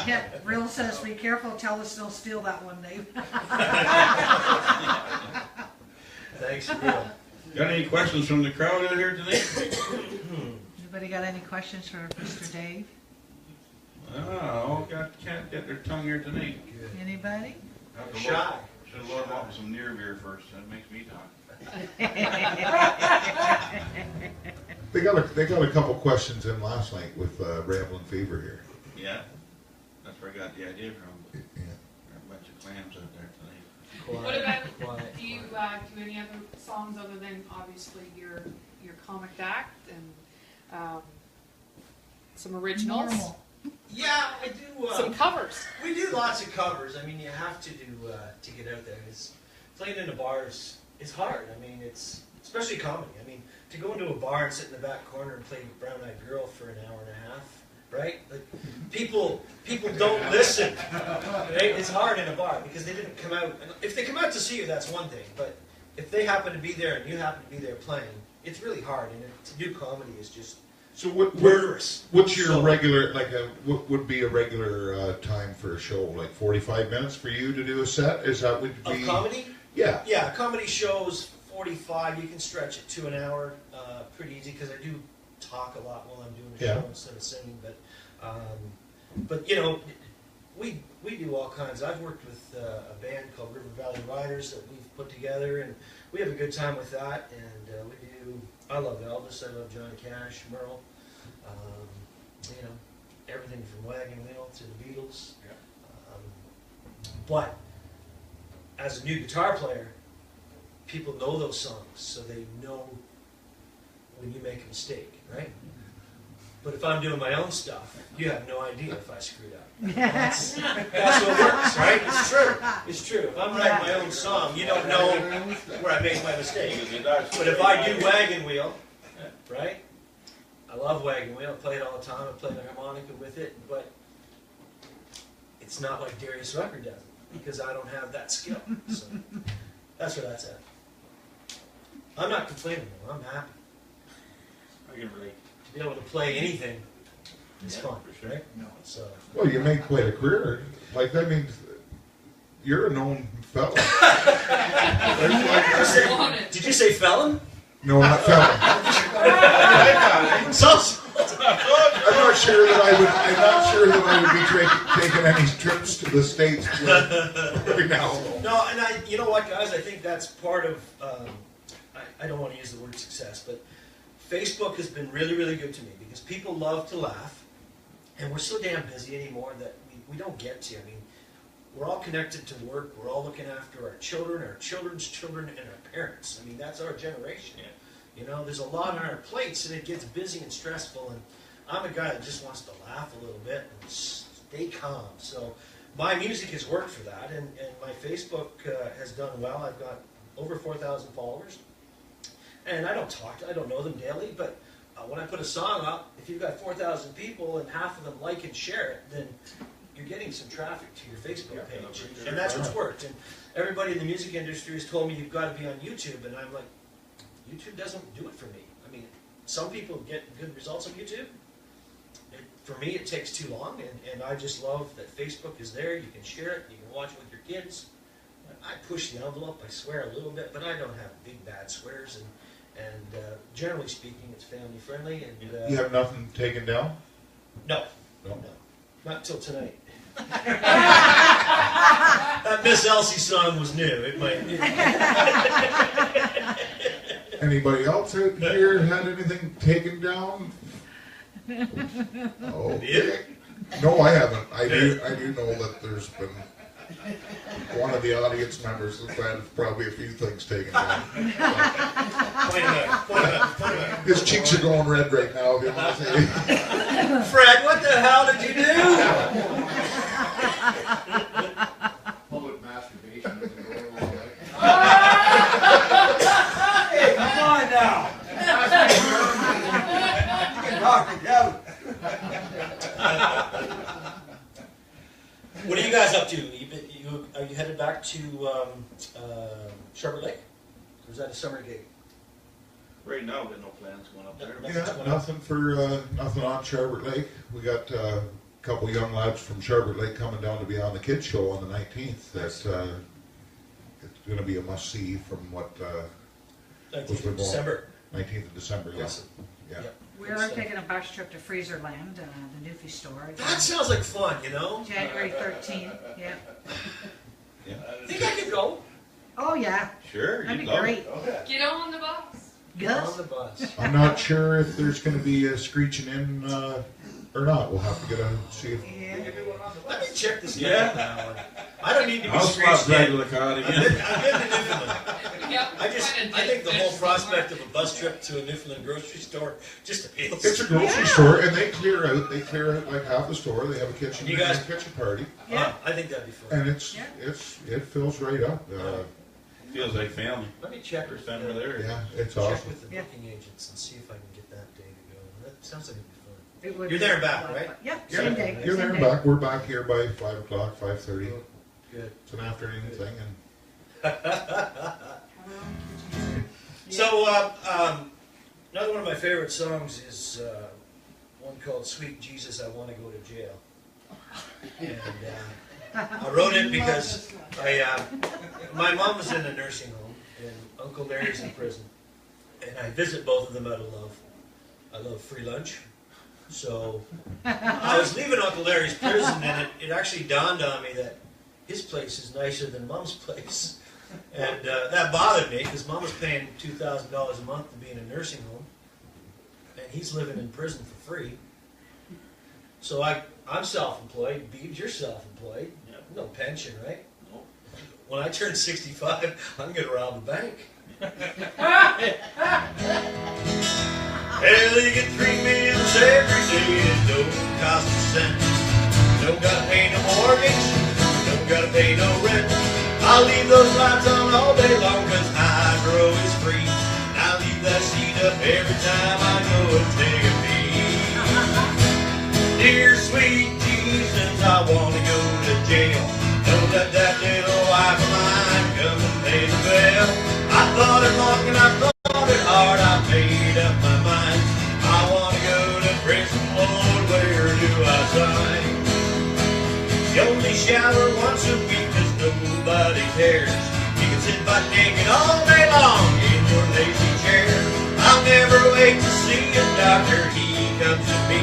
Yeah, Real says, be careful, tell us they'll steal that one, Dave. Thanks, Real. Got any questions from the crowd out here tonight? Anybody got any questions for Mr. Dave? Oh, can't get their tongue here tonight. Anybody? Shy. Should have loaded them up with some near beer first. That makes me talk. They got a couple questions in last night with Ramblin' Fever here. Yeah, that's where I got the idea from. Yeah. There are a bunch of clams out there tonight. What about, Quiet, do you quiet. do any other songs other than obviously your comic act and some originals? Normal. Yeah, I do. Some covers. We do lots of covers. I mean, you have to do to get out there. It's playing in the bars. It's hard. I mean, it's especially comedy. I mean, to go into a bar and sit in the back corner and play Brown Eyed Girl for an hour and a half, right? Like people don't listen. Right? It's hard in a bar because they didn't come out. And if they come out to see you, that's one thing. But if they happen to be there and you happen to be there playing, it's really hard. And to do comedy is just So murderous. what's your So- regular, what would be a regular time for a show? Like 45 minutes for you to do a set? Is that would be... Of comedy? Yeah. Yeah, comedy shows 45. You can stretch it to an hour pretty easy because I do talk a lot while I'm doing the Yeah. show instead of singing. But you know, we do all kinds. I've worked with a band called River Valley Riders that we've put together, and we have a good time with that. And we do. I love Elvis. I love Johnny Cash, Merle. You know, everything from Wagon Wheel to the Beatles. But as a new guitar player, people know those songs, so they know when you make a mistake, right? But if I'm doing my own stuff, you have no idea if I screwed up. That's what works, right? It's true. It's true. If I'm writing my own song, you don't know where I make my mistake. But if I do Wagon Wheel, right? I love Wagon Wheel. I play it all the time. I play the harmonica with it, but it's not like Darius Rucker does it because I don't have that skill. So that's where that's at. I'm not complaining though. I'm happy. I can relate. To be able to play anything is fun, for sure. right? So Well, you made quite a career. Like, that means you're a known fella. did you say felon? No, not fella. So, I'm not sure that I would be taking any trips to the States right now. no, and you know what, guys? I think that's part of. I don't want to use the word success, but Facebook has been really, really good to me because people love to laugh, and we're so damn busy anymore that we don't get to. I mean, we're all connected to work. We're all looking after our children, our children's children, and our parents. I mean, that's our generation. Yeah. You know, there's a lot on our plates, and it gets busy and stressful. And I'm a guy that just wants to laugh a little bit and stay calm. So my music has worked for that, and my Facebook has done well. I've got over 4,000 followers. And I don't know them daily, but when I put a song up, if you've got 4,000 people and half of them like and share it, then you're getting some traffic to your Facebook page. And that's what's worked. And everybody in the music industry has told me you've got to be on YouTube, and I'm like, YouTube doesn't do it for me. I mean, some people get good results on YouTube. For me, it takes too long, and I just love that Facebook is there. You can share it. You can watch it with your kids. I push the envelope. I swear a little bit, but I don't have big bad swears. And generally speaking, it's family friendly. And You have nothing taken down? no, No. not until tonight. That Miss Elsie song was new. It might. Anybody else out here had anything taken down? Oh, You? no, I haven't. I do know that there's been one of the audience members has had probably a few things taken down. Point it out. His cheeks are going red right now. If you want to say. Fred, what the hell did you do? Public masturbation isn't going along like Hey, come on now. You can talk to Kevin. What are you guys up to? Are you headed back to Sherwood Lake? Or is that a summer gig? Right now, we got no plans going up there. Yeah, nothing on Sharpert Lake. We got a couple young lads from Sharpert Lake coming down to be on the kids show on the 19th. That's it's going to be a must see from what 19th of December. 19th of December. Yeah. Awesome. Yeah. Yep. We're taking a bus trip to Freezerland, the Newfie store. That sounds like fun, you know? January 13th. Yeah. I think I could go. Oh yeah. Sure, That'd you'd be love great. it. Get on the bus. Gus? On the bus. I'm not sure if there's going to be a screeching in or not. We'll have to get a see if. Yeah. Let me check this guy Yeah. out now. I don't need to be I'll swap screeched in. Dragula card I've again. been to Newfoundland. Yep. I think the whole prospect of a bus trip to a Newfoundland grocery store just appeals. It's a grocery store, and they clear out like half the store. They have a kitchen, You guys- kitchen party, Yeah. I think that'd be fun. and it fills right up. Feels like family. Let me check First with time we're there. Yeah, it's check awesome. with the Yeah. booking agents and see if I can get that day to go. That sounds like it'd be fun. It would You're be there and a back, lot of right? fun. Yeah, Yeah, same day. You're there same and day. back. We're back here by 5 o'clock, 5:30. Good. It's an afternoon thing, and So, another one of my favorite songs is one called "Sweet Jesus, I Want to Go to Jail." And I wrote it because my mom was in a nursing home, and Uncle Larry's in prison, and I visit both of them out of love. I love free lunch. So I was leaving Uncle Larry's prison, and it actually dawned on me that his place is nicer than Mom's place. And that bothered me, because Mom was paying $2,000 a month to be in a nursing home, and he's living in prison for free. So I'm self-employed. Beebs, you're self-employed. Yep. No pension, right? Nope. When I turn 65, I'm going to rob a bank. Hell, you get 3 meals every day, it don't cost a cent. Don't gotta pay no mortgage, don't gotta pay no rent. I'll leave those lights on all day long, cause hydro is free. And I'll leave that seat up every time I go and take a pee. Dear sweet Jesus, I wanna go to jail. Don't let that little wife of mine come and pay the bill. I thought it long and I thought it hard, I made up my mind. I wanna go to prison, Lord, where do I sign? You only shower once a week, cause nobody cares. You can sit butt naked all day long in your lazy chair. I'll never wait to see a doctor, he comes to me.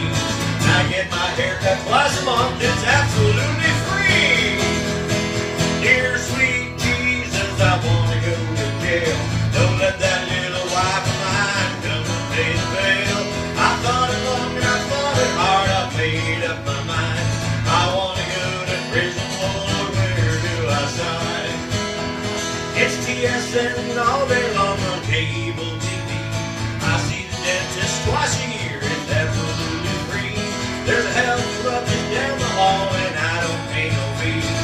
I get my hair cut twice a month, it's absolutely free. Dear sweet Jesus, I wanna go to jail. Don't let that little wife of mine come and pay the bill. I thought it long and I thought it hard, I made up my mind. I wanna go to prison, Lord, where do I sign? It's TSN all day long on cable TV. I see the dentist twice a year, it's absolutely free. There's a health club just down the hall and I don't pay no fees.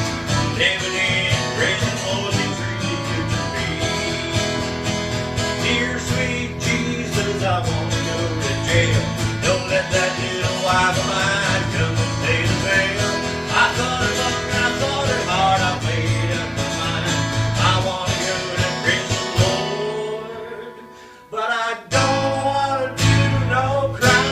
Living in prison, Lord, it's really good to me. Dear sweet Jesus, I wanna go to jail. Don't let that little wife of mine come and pay the bill. I thought it long and I thought it hard, I made up my mind. I wanna go to prison, Lord, but I don't wanna do no crimes.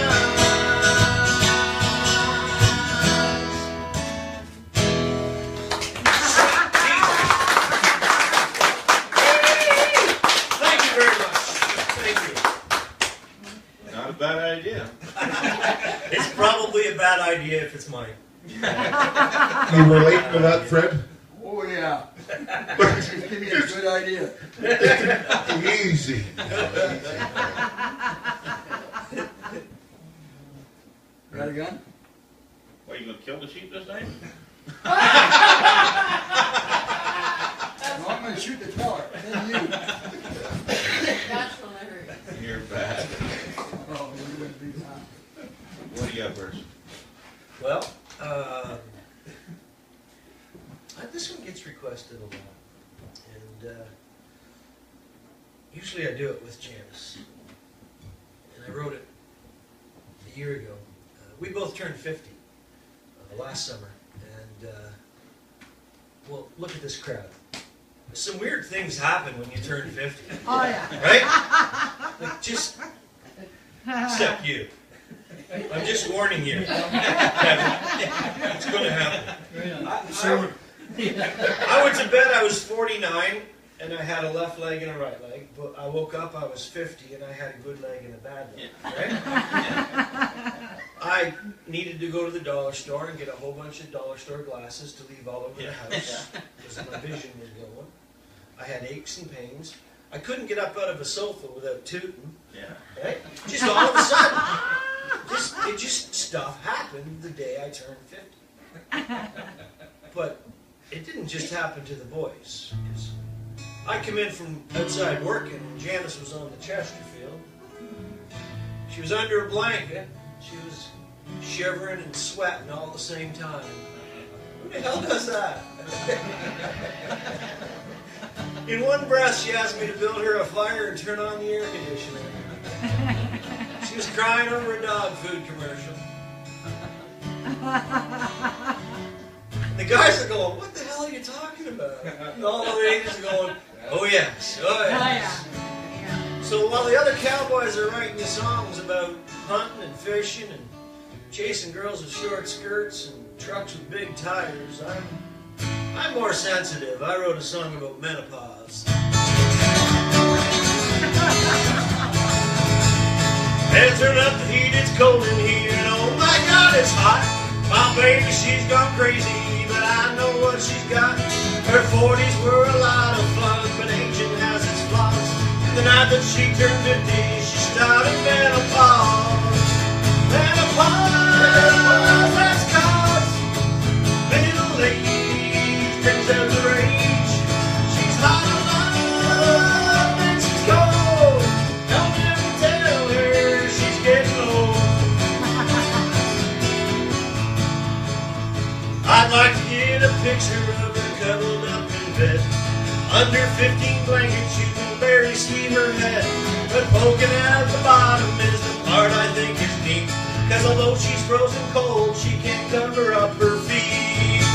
Thank you very much. Thank you. Not a bad idea. It's probably a bad idea if it's mine. you relate to that, Fred? Oh, yeah. Just give me a good idea. Easy. Got a gun? What, you gonna kill the sheep this time? No, I'm gonna shoot the teller, then you. That's hilarious. You're bad. Oh, you wouldn't be fine. What do you got first? Well, this one gets requested a lot, and usually I do it with Janice. And I wrote it a year ago. We both turned 50 last summer, and well, look at this crowd. some weird things happen when you turn 50, Oh, yeah. right? Like just, except you. I'm just warning you. It's going to happen. I went to bed, I was 49, and I had a left leg and a right leg. But I woke up, I was 50, and I had a good leg and a bad leg. Right? I needed to go to the dollar store and get a whole bunch of dollar store glasses to leave all over the house because my vision was going. I had aches and pains. I couldn't get up out of a sofa without tooting. Right? Just all of a sudden. Stuff happened the day I turned 50. But it didn't just happen to the boys. 'Cause I come in from outside working and Janice was on the Chesterfield. She was under a blanket. She was shivering and sweating all at the same time. Who the hell does that? In one breath, she asked me to build her a fire and turn on the air conditioner. She was crying over a dog food commercial. And the guys are going, what the hell are you talking about? And all the ladies are going, oh yes, oh yes. So while the other cowboys are writing you songs about hunting and fishing and chasing girls with short skirts and trucks with big tires, I'm more sensitive. I wrote a song about menopause. And turn up the heat, it's cold in here, and oh my God, it's hot. My baby, she's gone crazy, but I know what she's got. Her 40s were a lot of fun, but aging has its flaws. The night that she turned 50, she started menopause. Menopause, that's cause middle age brings out the rage. She's hot on love and she's cold. Don't ever tell her she's getting old. I'd like to get a picture of her cuddled up in bed. Under 15 blankets, you can barely see her head. But poking out the bottom is the part I think is neat. 'Cause although she's frozen cold, she can't cover up her feet.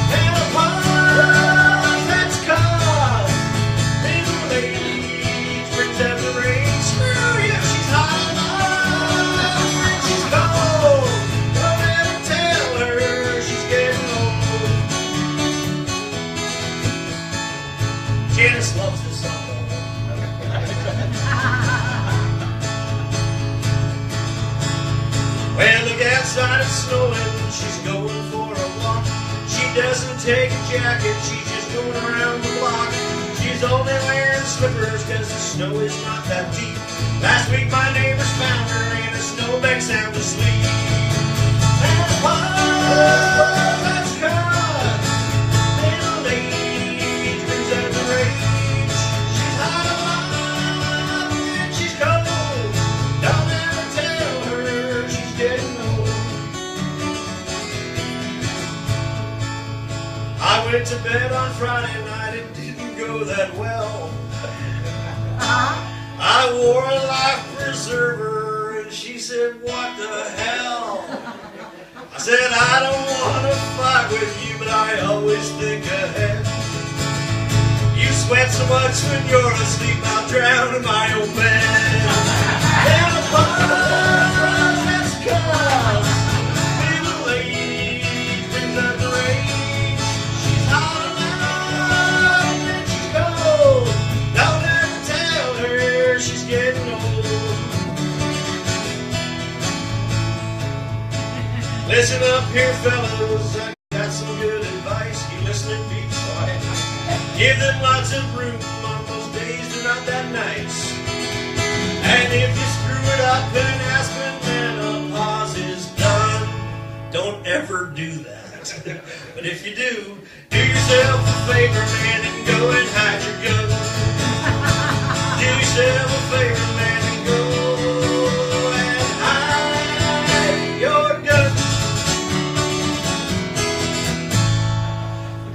Menopause, that's cause middle age brings out the rain. Screw you, she's hot enough and she's cold. Don't ever tell her she's getting old. Janice loves this song. Well, look outside, it's snowing. She's going for a walk. She doesn't take a jacket, she's just going around the block. She's only wearing slippers 'cause the snow is not that deep. Last week my neighbors found her in a snowbank sound asleep. Menopause, that's cause middle age brings out the rage. She's hot alive and she's cold. Don't ever tell her she's getting old. I went to bed on Friday night, it didn't go that well. I wore a life preserver and she said, what the hell? I said, I don't want to fight with you, but I always think ahead. You sweat so much when you're asleep, I'll drown in my own bed. Menopause, that's cause middle age brings out the rage. She's hot alive and she's cold. Don't ever tell her she's getting old. Listen up here, fellas, I got some good advice. You listening, be quiet. Give them lots of room on those days they're not that nice. And if you screw it up and ask when menopause is done, don't ever do that. But if you do yourself a favor, man, and go and hide your gun. Do yourself a favor, man, and go and hide your gun.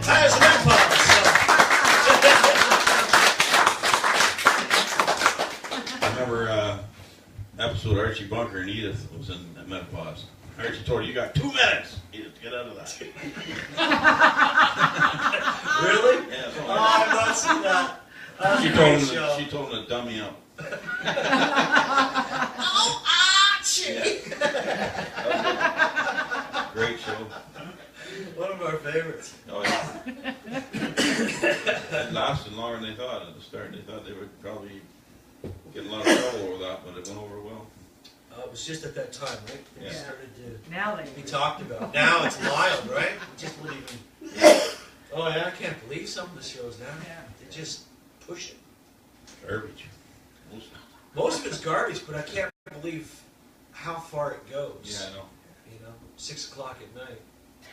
There's menopause. I remember episode Archie Bunker and Edith was in menopause. I heard she told her, you got 2 minutes. Get out of that. Really? Yeah, so Oh, I've not seen that. That's she a told great him. show. She told him to dummy up. Oh, Archie! Great show. One of our favorites. Oh yeah. It lasted longer than they thought at the start. They thought they would probably get a lot of trouble over that, but it went over well. It was just at that time, right? They Yeah. started to Now they be talked about. Now it's wild, right? It just wouldn't even. Oh yeah, I can't believe some of the shows now. Yeah. They just push it. Garbage. Most of it's garbage, but I can't believe how far it goes. Yeah, I know. You know, 6 o'clock at night.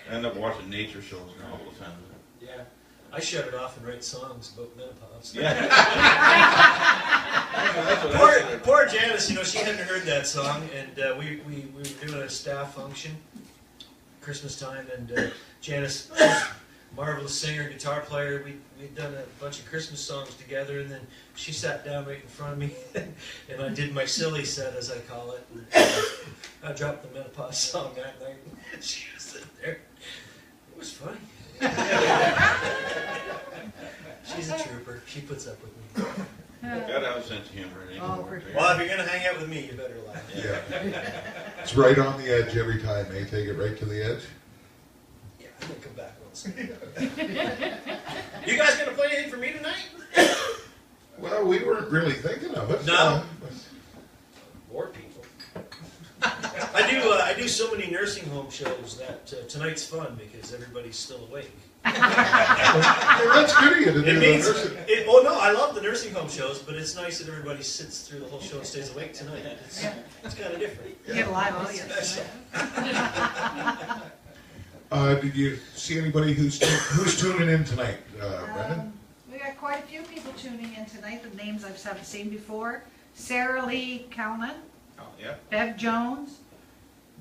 I end up watching nature shows now all the time. Yeah. I shut it off and write songs about menopause. Yeah. That's what I Poor, said. poor Janice, you know, she hadn't heard that song, and we were doing a staff function, Christmas time, and Janice, marvelous singer, guitar player, we'd done a bunch of Christmas songs together, and then she sat down right in front of me, and I did my silly set, as I call it, and I dropped the menopause song that night, and she was sitting there. It was funny. She's a trooper. She puts up with me. Gotta have a sense of humor. It ain't Oh, gonna for work. sure. Well, if you're going to hang out with me, you better laugh. Yeah. It's right on the edge every time, eh? Take it right to the edge. Yeah, I'm going to come back once. You guys going to play anything for me tonight? Well, we weren't really thinking of it. No. More people. I do so many nursing home shows that tonight's fun because everybody's still awake. That's good of you to do It the means, nursing. well, no, I love the nursing home shows, but it's nice that everybody sits through the whole show and stays awake tonight. It's kind of different. You get a live audience. Did you see anybody who's tuning in tonight, Brendan? We got quite a few people tuning in tonight. The names I haven't seen before: Sarah Lee Cownan, Oh, yeah. Bev Jones,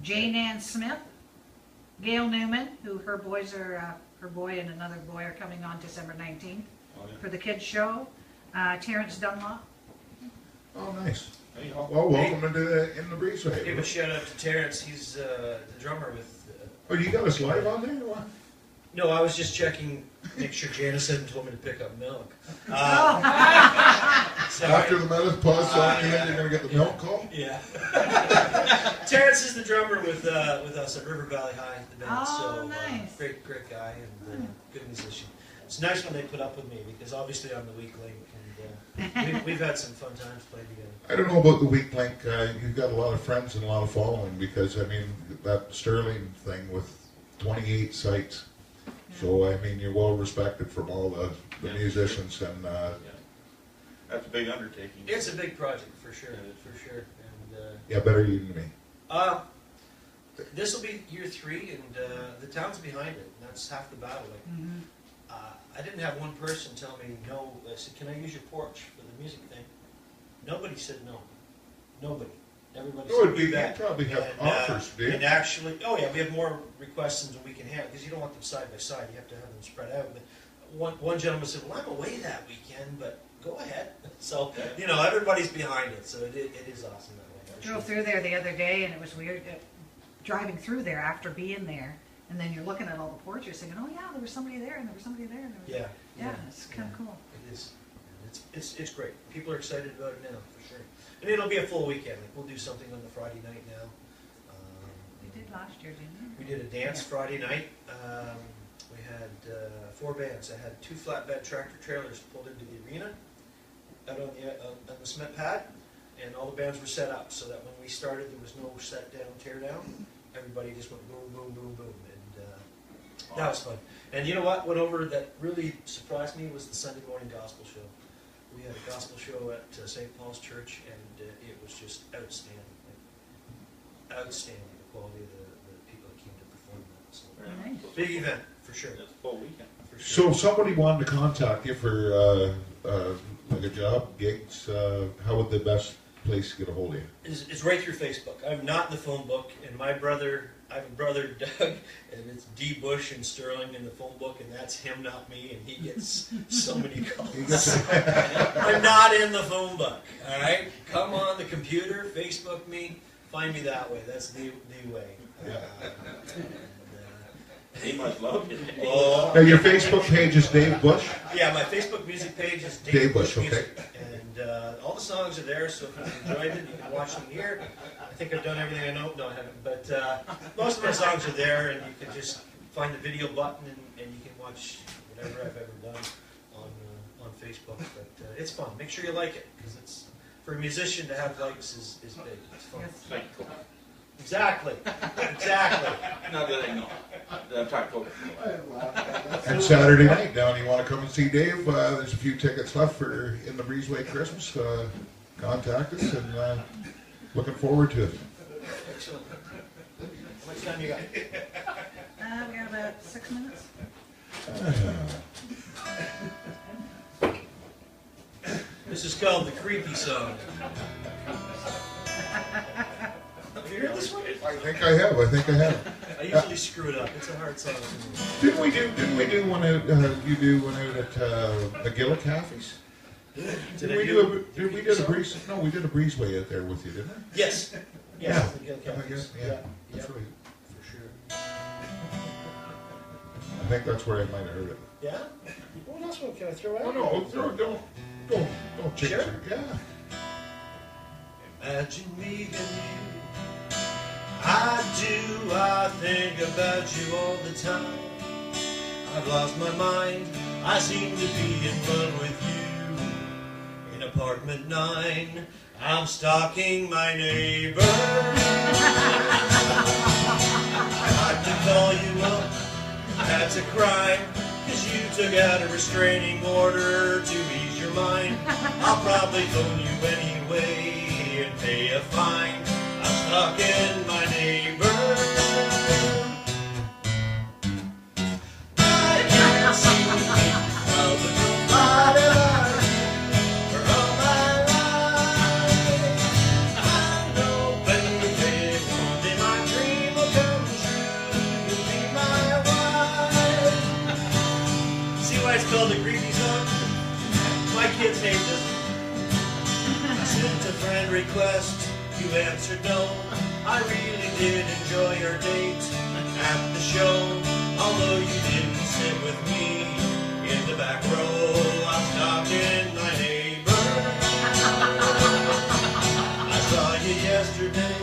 Jane Ann Smith, Gail Newman, who her boy and another boy are coming on December 19th Oh, yeah. for the kids show. Terrence Dunlop. Oh, nice. Hey, y'all. Well, welcome in the Give a Breezeway. shout out to Terrence. He's the drummer with. Oh, you got us live on there? Or what? No, I was just checking, make sure Janice hadn't told me to pick up milk. Sorry. After the menopause song, you're going to get the milk call? Yeah. Terrence is the drummer with us at River Valley High, the band. Oh, so, nice. great guy and good musician. It's nice when they put up with me because obviously I'm the weak link, and we've had some fun times playing together. I don't know about the weak link. You've got a lot of friends and a lot of following because, I mean, that Sterling thing with 28 sites. So, I mean, you're well respected from all the Yeah. musicians and That's a big undertaking. It's a big project for sure, for sure. And yeah, better you than me. this will be year 3, and the town's behind it. And that's half the battle. Like, I didn't have one person tell me no. I said, "Can I use your porch for the music thing?" Nobody said no. Nobody. Everybody It said would be, "You you bet." probably have offers, do you? And actually, oh yeah, we have more requests than we can handle because you don't want them side by side. You have to have them spread out. But one gentleman said, "Well, I'm away that weekend, but go ahead." So you know, everybody's behind it. So it is awesome that way. for Drove sure. through there the other day, and it was weird driving through there after being there, and then you're looking at all the porches, thinking, "Oh yeah, there was somebody there, and there was somebody there, and there was." Yeah. Yeah, it's kind of cool. It is. It's great. People are excited about it now, for sure. And it'll be a full weekend. Like we'll do something on the Friday night now. We did last year, didn't we? We did a dance Friday night. We had 4 bands. I had 2 flatbed tractor trailers pulled into the arena out on the cement pad, and all the bands were set up so that when we started, there was no set down, tear down. Everybody just went boom, boom, boom, boom, and that was fun. And you know what went over that really surprised me was the Sunday morning gospel show. We had a gospel show at St. Paul's Church, and it was just outstanding. Outstanding, the quality of the people that came to perform that. So, Yeah. Nice. big event, for sure. It's a full weekend. For So sure. if somebody wanted to contact you for like a job, gigs, how would the best place to get a hold of you? It's right through Facebook. I'm not in the phone book, and my brother, I have a brother, Doug, and it's D. Bush and Sterling in the phone book, and that's him, not me, and he gets so many calls. I'm not in the phone book, all right? Come on the computer, Facebook me, find me that way. That's the way. He must love you. Oh, Now, your Facebook page is Dave Bush? yeah, my Facebook music page is Dave Bush, Music, okay. and all the songs are there. So if you've enjoyed it, you can watch them here. I think I've done everything I know. No, I haven't. But most of my songs are there, and you can just find the video button, and you can watch whatever I've ever done on Facebook. But it's fun. Make sure you like it, because it's for a musician to have likes is big. It's fun. Yes. Psycho. Exactly. Exactly. Not that I know. I'm talking And Saturday night, down, you want to come and see Dave? There's a few tickets left for in the Breezeway Christmas. Contact us, and looking forward to it. Excellent. How much time you got? We got about 6 minutes. This is called the Creepy Song. Have you heard this one? I think I have. I usually screw it up. It's a hard song. Didn't we do one out? You do one out at McGillicuddy's? Did we I do a Creepy we did a Song? breeze? No, we did a breezeway out there with you, didn't we? Yes. Yeah. Yes. the I Gilchrist. guess, yeah. That's yeah, right. for sure. I think that's where I might have heard it. Yeah? What else one can I throw out? Oh no! Don't change Sure. it. Yeah. Imagine me and you. I think about you all the time. I've lost my mind. I seem to be in love with you. In apartment 9, I'm stalking my neighbor. I had to call you up. I had to cry, 'cause you took out a restraining order to ease your mind. I'll probably phone you anyway and pay a fine. I'm stalking my neighbor. I can't see how the nobody like for all my life. I know, baby, one day my dream will come true. You'll be my wife. See why it's called the Creepy Song? My kids hate this. I sent a friend request, you answered no. I really did enjoy your date at the show. Although you didn't sit with me in the back row, I'm stalking my neighbor. I saw you yesterday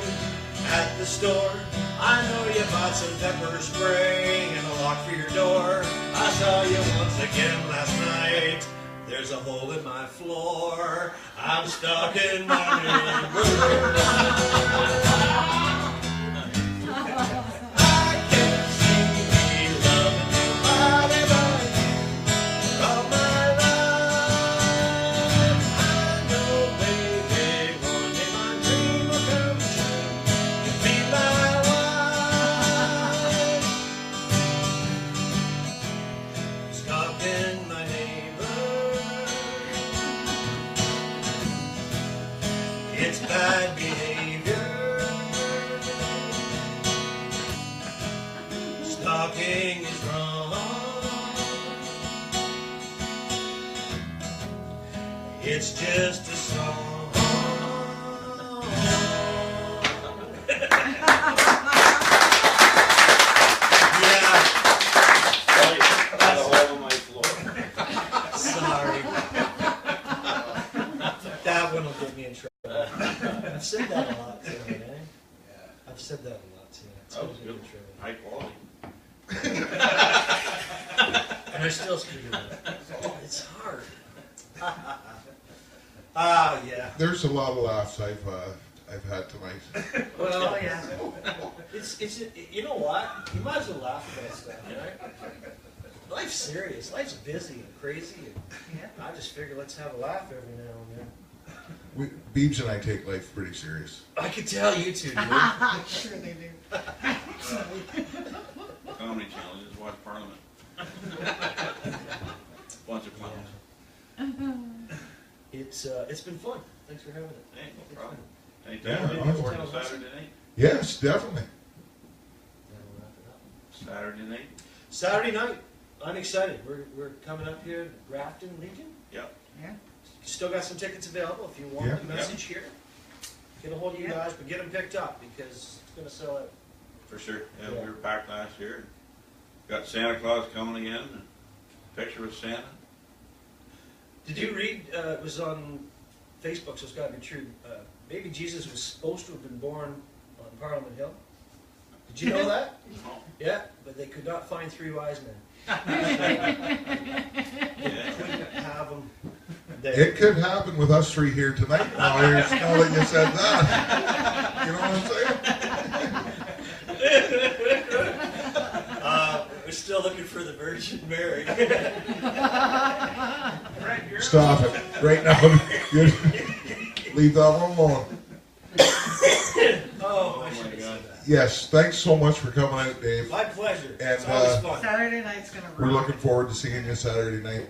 at the store. I know you bought some pepper spray and a lock for your door. I saw you once again last night. There's a hole in my floor. I'm stuck in my neighbor. I can't see me loving nobody but you for all my life. I know, baby, one day my dream will come true. You'll be my wife. Stalking my neighbor. It's bad behavior. Stalking is wrong. It's just a song. Yeah, Got a hole in my floor. sorry. That one will get me in trouble. I've said that a lot tonight, eh? I've said that a lot tonight. It's That gonna was get me good. in trouble. High quality. And I still screw it up. It's hard. Ah, yeah. There's a lot of laughs I've had tonight. Well, Oh, yeah. it's you know what? You might as well laugh about stuff, right? Life's serious. Life's busy and crazy. And Yeah. I just figure let's have a laugh every now and then. Beebs and I take life pretty serious. I could tell you two, dude. Sure they do. Comedy channel, just watch Parliament. Bunch of clowns. It's been fun. Thanks for having it. Hey, no problem. Yeah, Anytime, looking awesome. forward to Saturday night. Yes, definitely. Now we'll wrap it up. Saturday night? Saturday night. I'm excited. We're coming up here, Grafton Legion. Yep. Yeah. Still got some tickets available if you want Yeah. the message here. Get a hold of you Yeah. guys, but get them picked up because it's going to sell out. For sure. Yeah, Yeah. we were packed last year. Got Santa Claus coming again. Picture with Santa. Did you read, it was on Facebook, so it's got to be true. Baby Jesus was supposed to have been born on Parliament Hill. Did you know that? Oh, Yeah, but they could not find 3 wise men. They couldn't have them there. It could happen with us 3 here tonight. Now that you said that, you know what I'm saying? We're still looking for the Virgin Mary. Stop it right now. Leave that one alone. Oh, my I should have God. said that. Yes, thanks so much for coming out, Dave. My pleasure. And, It's always fun. Saturday night's gonna We're rock. looking forward to seeing you Saturday night.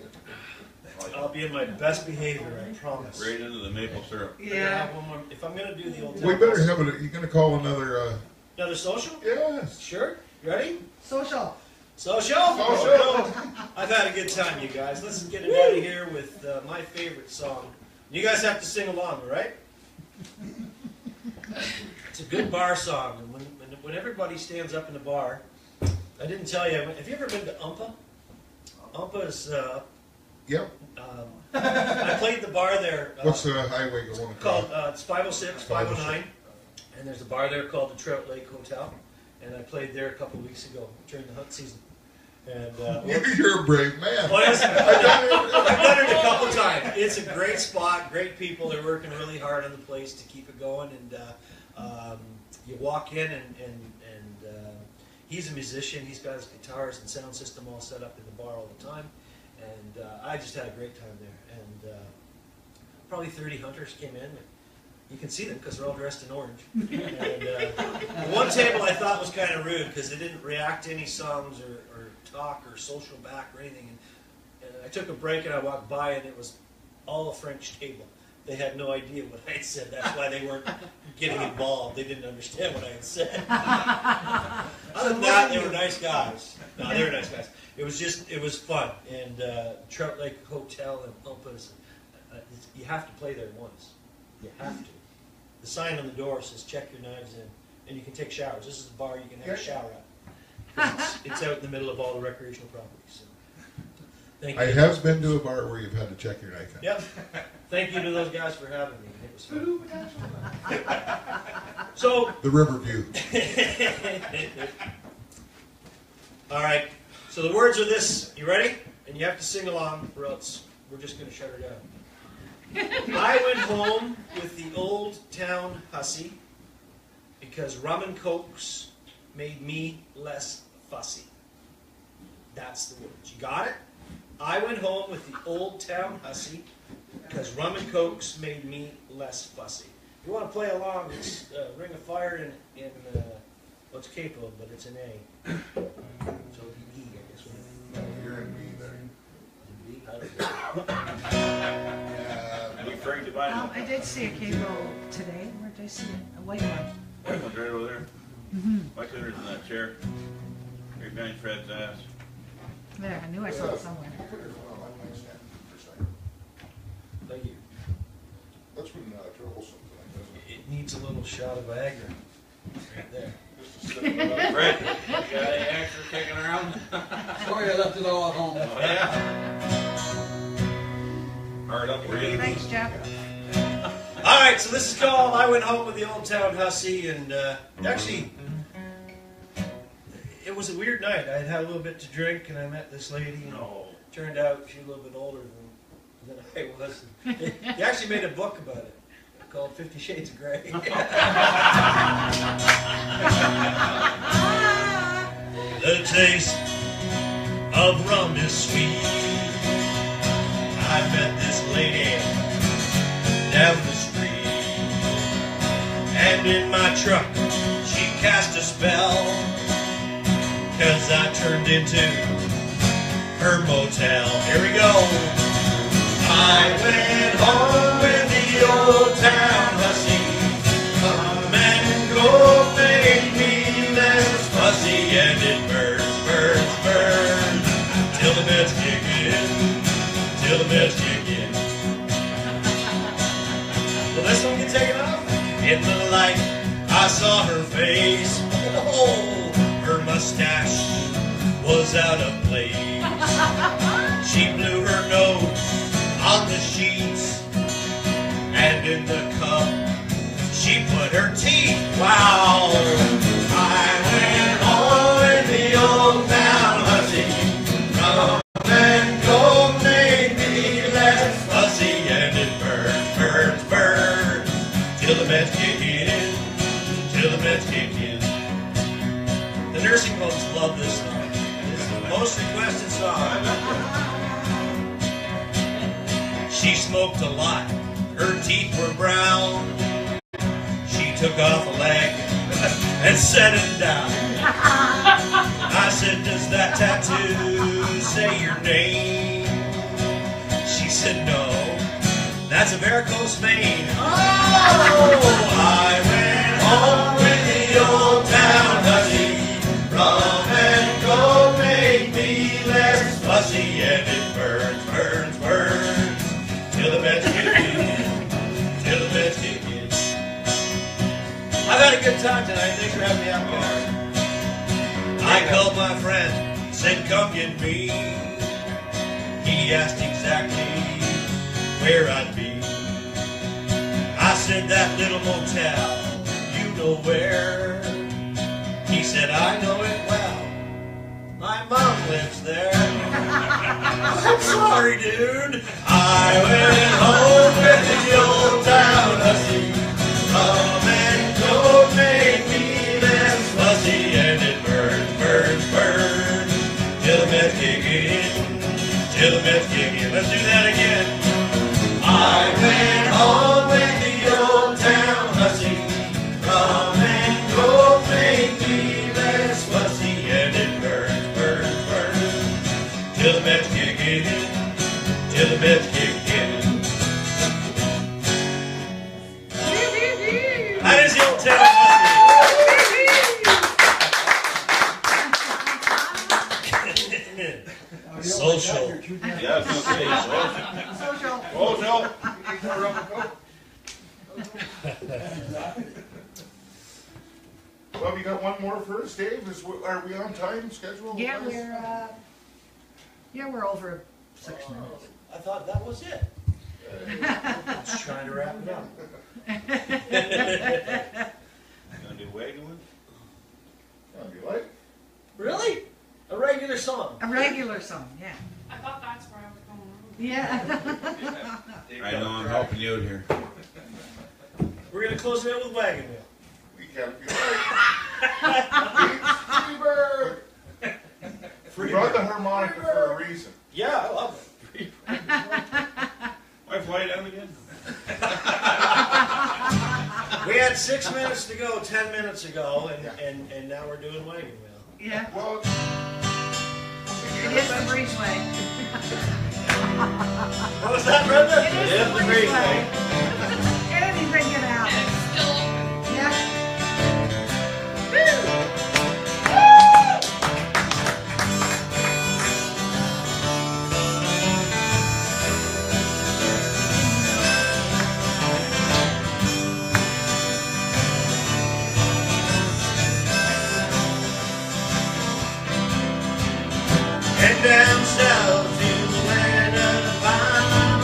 I'll be in my best behavior, I promise. right into the maple syrup. We're gonna Yeah. have one more. If I'm going to do the old We better have it. You gonna call another? Another social? Yes. Sure. You ready? Social. Social? Social. I've had a good time, you guys. Let's get it out of here with my favorite song. You guys have to sing along, all right? It's a good bar song. And when everybody stands up in the bar, I didn't tell you, have you ever been to Umpa? Umpa is, Yep. I played the bar there. What's the highway going Called, across? it's 506, 509. And there's a bar there called the Trout Lake Hotel. And I played there a couple of weeks ago during the hunt season. And You're a brave man. well, I've done it a couple times. It's a great spot, great people. They're working really hard on the place to keep it going. And you walk in, and he's a musician. He's got his guitars and sound system all set up in the bar all the time. And I just had a great time there. And probably 30 hunters came in. You can see them because they're all dressed in orange. And the one table I thought was kind of rude because they didn't react to any songs or talk or social back or anything. And I took a break and I walked by and it was all a French table. They had no idea what I had said. That's why they weren't getting involved. They didn't understand what I had said. Other than that, they were nice guys. No, they were nice guys. It was fun. And Trout Lake Hotel and Pumpas, you have to play there once. You have to. The sign on the door says check your knives in, and you can take showers. This is a bar you can have a shower at. It's out in the middle of all the recreational properties. So. Thank you. I have been to a bar where you've had to check your knife in. Yep. Thank you to those guys for having me. It was fun. So, The Riverview. all right. So the words are this. You ready? And you have to sing along, or else we're just going to shut her down. I went home with the old town hussy because rum and cokes made me less fussy. That's the words. You got it? I went home with the old town hussy because rum and cokes made me less fussy. If you want to play along, it's Ring of Fire in well, it's capo, but it's an A. So it'd be E, I guess. You're in me there. B? I don't know. Are you afraid to buy them? I did see a cable today. Where did I see it? A white one. White one's right over there. White cleaner's in that chair. Right behind Fred's ass. There, I knew I saw it somewhere. Put your phone on my nightstand for a second. Thank you. That's when trouble something like this. It needs a little shot of Viagra. Right there. Just to sit it up. Fred, you got any extra kicking around? Sorry, I left it all at home. Oh, yeah. Hard up for you. Thanks, Jeff. All right, so this is called I Went Home with the Old Town Hussy, and actually, it was a weird night. I had a little bit to drink, and I met this lady, and No. turned out she's a little bit older than I was. He actually made a book about it called 50 Shades of Grey. The taste of rum is sweet. I met this lady down the street, and in my truck she cast a spell, 'cause I turned into her motel. Here we go. I went home with the old town hussy. Come and go made me less fussy, and it burns, burns, burns till the meds kick in, till the meds kick in. Well, this one can take it off. In the light, I saw her face. Oh, mustache was out of place. She blew her nose on the sheets, and in the cup she put her teeth. Wow! I went home in the old town hussy. Come and go made me less fussy, and it burns, burns, burns till the meds kick in, till the meds kick in. The nursing homes love this song. It's the most requested song. She smoked a lot. Her teeth were brown. She took off a leg and set it down. I said, does that tattoo say your name? She said, no, that's a varicose vein. Oh, I went home with the old town hussy. Rum and gold made me less fussy, and it burns, burns, burns till the meds kick in, till the meds kick in. I've had a good time tonight. Thanks for having me out there. I called my friend, said, come get me. He asked exactly where I'd be. I said, that little motel, you know where? He said, I know it well. My mom lives there. I'm sorry, dude. I went home with the old town hussy. Rum and gold made me less fussy, and it burns, burns, burns till the meds kick in, till the meds kick in. Let's do that again. I went home with the old town hussy. Rum and gold made me less fussy, and it burns, burns, burns till the meds kick in, till the meds kick in. That is the old town hussy. Social. Yeah, I was gonna say, Social. social. Well, we got one more first, Dave. Are we on time schedule? Yeah, we're over 6 minutes. I thought that was it. Just trying to wrap it up. Gonna do wagon one? You like? Really? A regular song? A regular song, yeah. I thought that's where I was going wrong. Yeah. I know, I'm helping you out here. We're going to close it out with Wagon Wheel. We can't be right. We brought the harmonica for a reason. Yeah, I love it. Why fly down again? We had 6 minutes to go 10 minutes ago, and now we're doing Wagon Wheel. Yeah, Well, it is the Breezeway. What was that, Brenda? It is the Breezeway. Anything can happen. It's still open. Yeah. And down south in the land of the vine,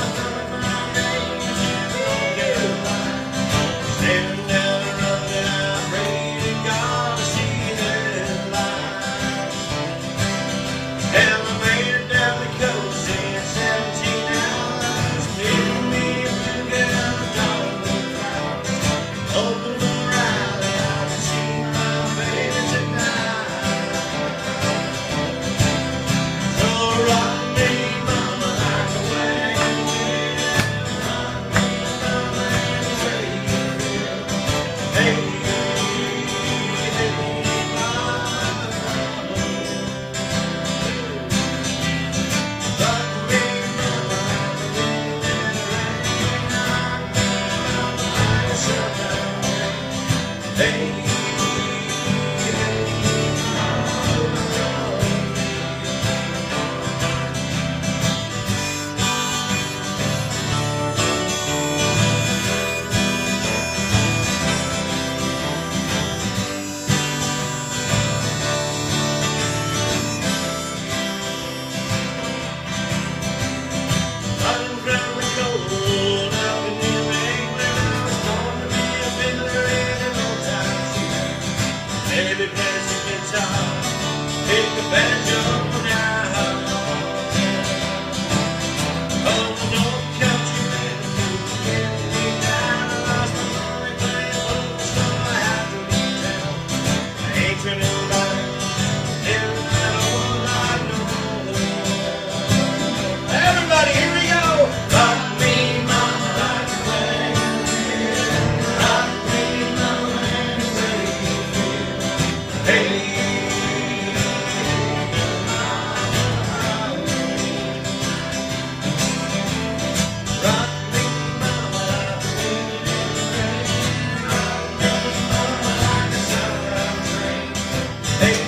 Everybody, here we go. Rock me, mama, like a flame. Rock me, mama, any way you feel. Hey. Rock me, mama, like a flame. Rock me, mama, like a sundown train. Hey.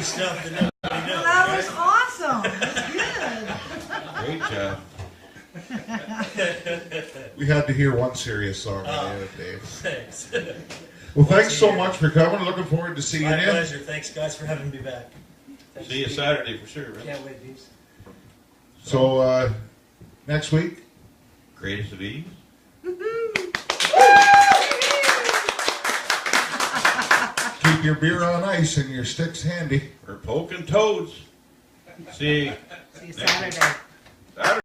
Stuff that nobody knows, That right? was awesome. That's good. Great job. We had to hear one serious song on the other, Dave. Thanks. Well, thanks so much for coming. Looking forward to seeing My you. pleasure. Thanks, guys, for having me back. Thanks. See you Saturday for sure, right? Can't wait, Deeps. So next week, Greatest of ease. keep your beer on ice and your sticks handy. We're poking toads. See. See you Saturday.